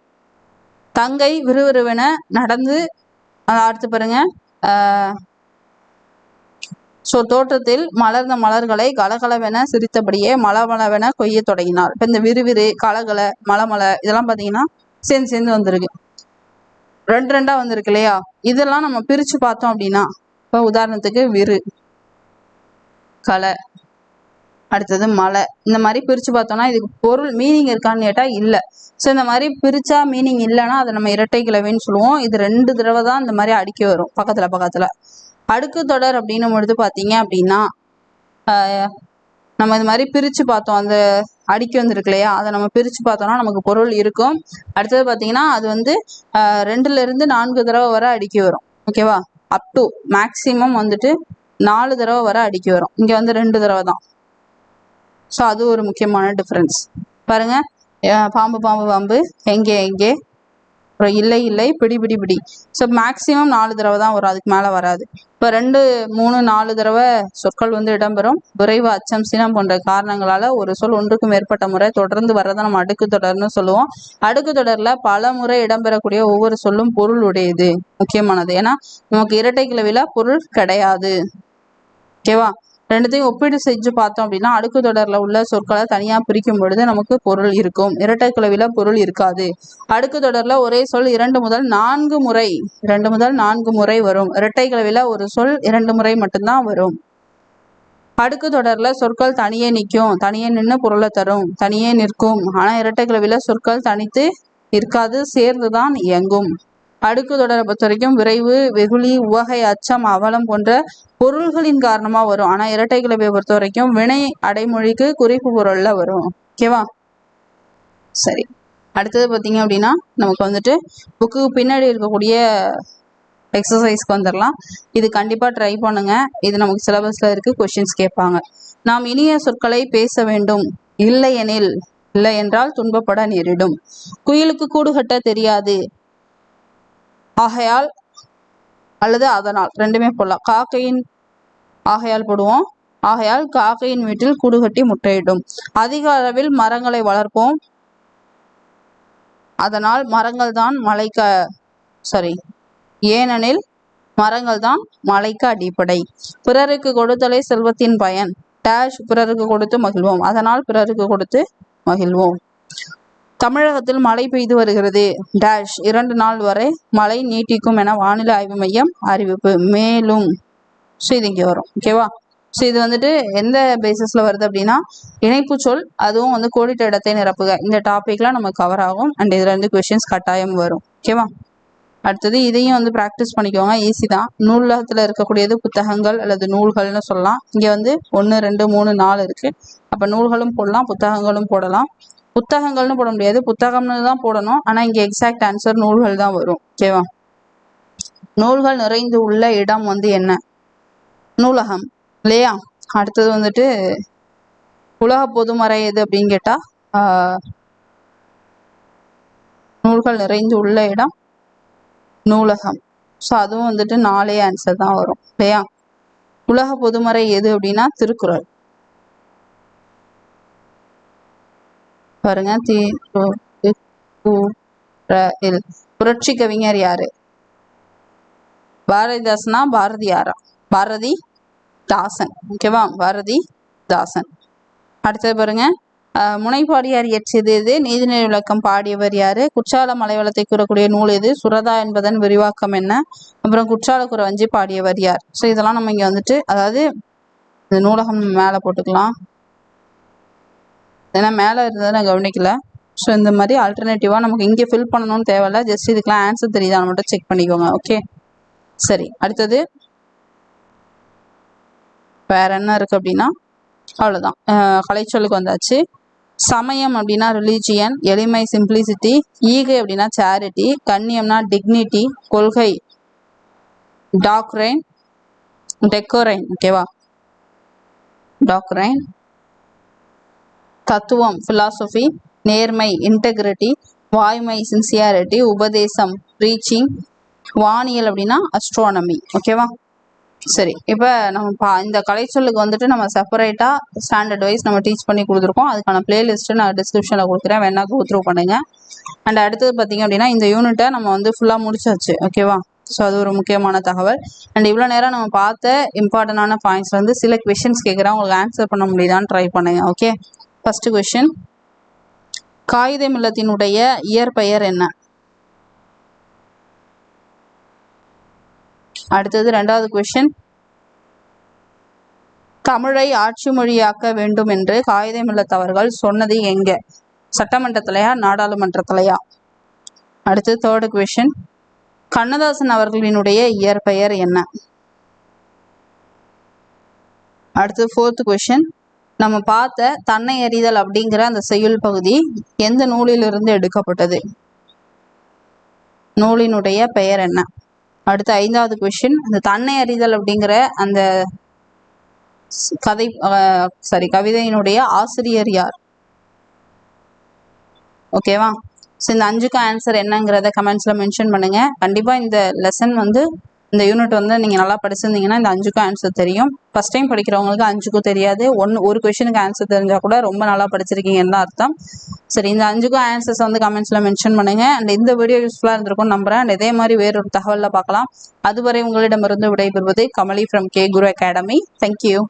தங்கை விறுவிறுவென நடந்து, அடுத்து பாருங்க, ஸோ தோட்டத்தில் மலர்ந்த மலர்களை கலகலவென சிரித்தபடியே மலமளவென கொய்ய தொடங்கினார். இப்போ இந்த விறுவிறு, கலகல, மலமலை இதெல்லாம் பார்த்தீங்கன்னா சேர்ந்து சேர்ந்து வந்திருக்கு, ரெண்டு ரெண்டா வந்திருக்கு இல்லையா? இதெல்லாம் நம்ம பிரிச்சு பார்த்தோம் அப்படின்னா, இப்போ உதாரணத்துக்கு விறு, கலை, அடுத்தது மலை, இந்த மாதிரி பிரிச்சு பார்த்தோம்னா இதுக்கு பொருள் மீனிங் இருக்கான்னு கேட்டா இல்லை. ஸோ இந்த மாதிரி பிரிச்சா மீனிங் இல்லைன்னா அதை நம்ம இரட்டை கிளவின்னு சொல்லுவோம். இது 2 தடவை தான் இந்த மாதிரி அடுக்கி வரும் பக்கத்துல பக்கத்துல. அடுக்கு தொடர் அப்படின்னும் பொழுது பார்த்தீங்க அப்படின்னா நம்ம இது மாதிரி பிரிச்சு பார்த்தோம், அந்த அடுக்கி வந்திருக்கு இல்லையா, அதை நம்ம பிரிச்சு பார்த்தோம்னா நமக்கு பொருள் இருக்கும். அடுத்தது பார்த்தீங்கன்னா அது வந்து 2ல இருந்து 4 தடவை வரை அடுக்கி வரும். ஓகேவா? அப் டு மேக்சிமம் வந்துட்டு 4 தடவை வரை அடுக்கி வரும். இங்க வந்து 2 தடவை தான். ஸோ அது ஒரு முக்கியமான டிஃப்ரென்ஸ். பாருங்க, பாம்பு பாம்பு பாம்பு, எங்கே எங்கே, அப்புறம் இல்லை இல்லை, பிடி பிடி பிடி. ஸோ மேக்சிமம் 4 தடவை தான் வரும், அதுக்கு மேலே வராது. இப்போ 2, 3, 4 தடவை சொற்கள் வந்து இடம்பெறும். விரைவு, அச்சம், சினம் போன்ற காரணங்களால ஒரு சொல் ஒன்றுக்கு மேற்பட்ட முறை தொடர்ந்து வர்றதை நம்ம அடுக்கு தொடர்னு சொல்லுவோம். அடுக்கு தொடர்ல பல முறை இடம்பெறக்கூடிய ஒவ்வொரு சொல்லும் பொருள் உடையது, முக்கியமானது. ஏன்னா நமக்கு இரட்டை கிளவில பொருள் கிடையாது. ஓகேவா? ரெண்டுத்தையும் ஒப்பீடு செஞ்சு பார்த்தோம் அப்படின்னா அடுக்கு தொடர்ல உள்ள சொற்களை தனியா பிரிக்கும் பொழுது நமக்கு பொருள் இருக்கும், இரட்டை கிளவில பொருள் இருக்காது. அடுக்கு தொடர்ல ஒரே சொல் 2 முதல் 4 முறை வரும். இரட்டை கிளவில ஒரு சொல் 2 முறை மட்டும்தான் வரும். அடுக்கு தொடர்ல சொற்கள் தனியே நிற்கும், தனியே நின்று பொருளை தரும், தனியே நிற்கும். ஆனா இரட்டை கிளவில சொற்கள் தனித்து இருக்காது, சேர்ந்துதான் இயங்கும். அடுக்கு தொடரை பொறுத்த வரைக்கும் விரைவு, வெகுளி, உவகை, அச்சம், அவலம் போன்ற பொருள்களின் காரணமா வரும். ஆனா இரட்டை கிளவியை பொறுத்த வரைக்கும் வினை அடைமொழிக்கு குறிப்பு பொருள்ல வரும். ஓகேவா? சரி, அடுத்தது பார்த்தீங்க அப்படின்னா நமக்கு வந்துட்டு புக்கு பின்னாடி இருக்கக்கூடிய எக்ஸசைஸ்க்கு வந்துடலாம். இது கண்டிப்பா ட்ரை பண்ணுங்க, இது நமக்கு சிலபஸ்ல இருக்கு, கொஸ்டின்ஸ் கேட்பாங்க. நாம் இனிய சொற்களை பேச வேண்டும், இல்லை என்றால் துன்பப்பட நேரிடும். குயிலுக்கு கூடு கட்ட தெரியாது, ஆகையால் அல்லது அதனால், ரெண்டுமே போடலாம். காக்கையின் ஆகையால் போடுவோம். ஆகையால் காக்கையின் வீட்டில் கூடு கட்டி முட்டையிடும். அதிக அளவில் மரங்களை வளர்ப்போம், அதனால் மரங்கள் தான் ஏனெனில் மரங்கள் தான் மலைக்கு அடிப்படை. பிறருக்கு கொடுத்தலை செல்வத்தின் பயன் டேஷ், பிறருக்கு கொடுத்து மகிழ்வோம், அதனால் பிறருக்கு கொடுத்து மகிழ்வோம். தமிழகத்தில் மழை பெய்து வருகிறது டேஷ், 2 நாள் வரை மழை நீட்டிக்கும் என வானிலை ஆய்வு மையம் அறிவிப்பு. மேலும், ஸோ இது இங்கே வரும். ஓகேவா? ஸோ இது வந்துட்டு எந்த பேசிஸ்ல வருது அப்படின்னா இணைப்பு சொல், அதுவும் வந்து கோடிட்ட இடத்தை நிரப்புக, இந்த டாபிக்லாம் நமக்கு கவர் ஆகும். அண்ட் இதுல இருந்து கொஸ்டின்ஸ் கட்டாயம் வரும். ஓகேவா? அடுத்தது இதையும் வந்து ப்ராக்டிஸ் பண்ணிக்கோங்க, ஈஸி தான். நூலகத்துல இருக்கக்கூடியது புத்தகங்கள் அல்லது நூல்கள்னு சொல்லலாம். இங்க வந்து 1, 2, 3, 4 இருக்கு. அப்ப நூல்களும் போடலாம், புத்தகங்களும் போடலாம். புத்தகங்கள்னு போட முடியாது, புத்தகம்னு தான் போடணும். ஆனா இங்க எக்ஸாக்ட் ஆன்சர் நூல்கள் தான் வரும். ஓகேவா? நூல்கள் நிறைந்து உள்ள இடம் வந்து என்ன? நூலகம் இல்லையா? அடுத்தது வந்துட்டு உலக பொதுமறை எது அப்படின்னு கேட்டா நூல்கள் நிறைந்து உள்ள இடம் நூலகம். ஸோ அதுவும் வந்துட்டு 4 ஆன்சர் தான் வரும் இல்லையா? உலக பொதுமறை எது அப்படின்னா திருக்குறள். பாருங்க. புரட்சி கவிஞர் யாரு? பாரதிதாசனா பாரதியாரா? பாரதி தாசன். ஓகேவா, பாரதி தாசன். அடுத்தது பாருங்க. முனைப்பாடியார் இயற்றியது எது? நீதிநெறி விளக்கம் பாடியவர் யாரு? குற்றால மலைவளத்தை கூறக்கூடிய நூல் எது? சுரதா என்பதன் விரிவாக்கம் என்ன? அப்புறம் குற்றால குறவஞ்சி பாடியவர் யார்? ஸோ இதெல்லாம் நம்ம இங்க வந்துட்டு, அதாவது இந்த நூலகம் மேல போட்டுக்கலாம், ஏன்னா மேல இருந்ததை நான் கவனிக்கல. ஸோ இந்த மாதிரி ஆல்டர்னேட்டிவா நமக்கு இங்கே ஃபில் பண்ணணும்னு தேவையில்ல, ஜஸ்ட் இதுக்கெல்லாம் ஆன்சர் தெரியுதான்னு மட்டும் செக் பண்ணிக்கோங்க. ஓகே, சரி. அடுத்தது வேற என்ன இருக்கு அப்படின்னா, அவ்வளோதான். கலைச்சொல்லுக்கு வந்தாச்சு. சமயம் அப்படின்னா ரிலீஜியன், எளிமை சிம்பிளிசிட்டி, ஈகை அப்படின்னா சேரிட்டி, கண்ணியம்னா டிக்னிட்டி, கொள்கை டாக்ரைன், டெக்கோரைன். ஓகேவா, டாக்ரைன். தத்துவம் பிலாசபி, நேர்மை இன்டெகிரிட்டி, வாய்மை சின்சியாரிட்டி, உபதேசம் ப்ரீச்சிங், வானியல் அப்படின்னா அஸ்ட்ரானமி. ஓகேவா, சரி. இப்போ நம்ம இந்த கலைச்சொல்லுக்கு வந்துட்டு நம்ம செப்பரேட்டாக ஸ்டாண்டர்ட் வைஸ் நம்ம டீச் பண்ணி கொடுத்துருக்கோம். அதுக்கான பிளேலிஸ்ட்டு நான் டிஸ்கிரிப்ஷனில் கொடுக்குறேன், வேணா கோ த்ரூ பண்ணுங்கள். அண்ட் அடுத்தது பார்த்தீங்க அப்படின்னா இந்த யூனிட்டை நம்ம வந்து ஃபுல்லாக முடிச்சாச்சு. ஓகேவா, ஸோ அது ஒரு முக்கியமான தகவல். அண்ட் இவ்வளோ நேரம் நம்ம பார்த்த இம்பார்ட்டண்டான பாயிண்ட்ஸ் வந்து சில கொஷின்ஸ் கேட்குறேன், உங்களுக்கு ஆன்சர் பண்ண முடியுதான்னு ட்ரை பண்ணுங்க. ஓகே, ஃபர்ஸ்ட் கொஷின், காகிதம் இல்லத்தினுடைய இயற்பெயர் என்ன? அடுத்தது ரெண்டாவது கொஷின், தமிழை ஆட்சி மொழியாக்க வேண்டும் என்று காகிதம் இல்லத்தவர்கள் சொன்னது எங்க? சட்டமன்றத்திலையா நாடாளுமன்றத்திலையா? அடுத்து தேர்டு கொஷின், கண்ணதாசன் அவர்களினுடைய இயற்பெயர் என்ன? அடுத்து ஃபோர்த் கொஷின், நம்ம பார்த்த தன்னை அறிதல் அப்படிங்கிற அந்த செய்யுள் பகுதி எந்த நூலிலிருந்து எடுக்கப்பட்டது? நூலினுடைய பெயர் என்ன? அடுத்து ஐந்தாவது கொஷின், இந்த தன்னை அறிதல் அப்படிங்கிற அந்த கவிதையினுடைய ஆசிரியர் யார்? ஓகேவா, ஸோ இந்த 5க்கும் ஆன்சர் என்னங்கிறத கமெண்ட்ஸ்ல மென்ஷன் பண்ணுங்க. கண்டிப்பா இந்த லெசன் வந்து இந்த யூனிட் வந்து நீங்க நல்லா படிச்சிருந்தீங்கன்னா இந்த 5க்கும் ஆன்சர் தெரியும். ஃபர்ஸ்ட் டைம் படிக்கிறவங்களுக்கு 5க்கும் தெரியாது, ஒரு கொஸ்டினுக்கு ஆன்சர் தெரிஞ்சா கூட ரொம்ப நல்லா படிச்சிருக்கீங்கன்னு தான் அர்த்தம். சரி, இந்த 5க்கும் ஆன்சர்ஸ் வந்து கமெண்ட்ஸ்ல மென்ஷன் பண்ணுங்க. அண்ட் இந்த வீடியோ யூஸ்ஃபுல்லா இருந்திருக்கும் நம்புறேன். அண்ட் இதே மாதிரி வேறொரு தகவலில் பார்க்கலாம். அதுவரை உங்களிடமிருந்து விடைபெறுவது Kamali from K Guru academy. Thank you.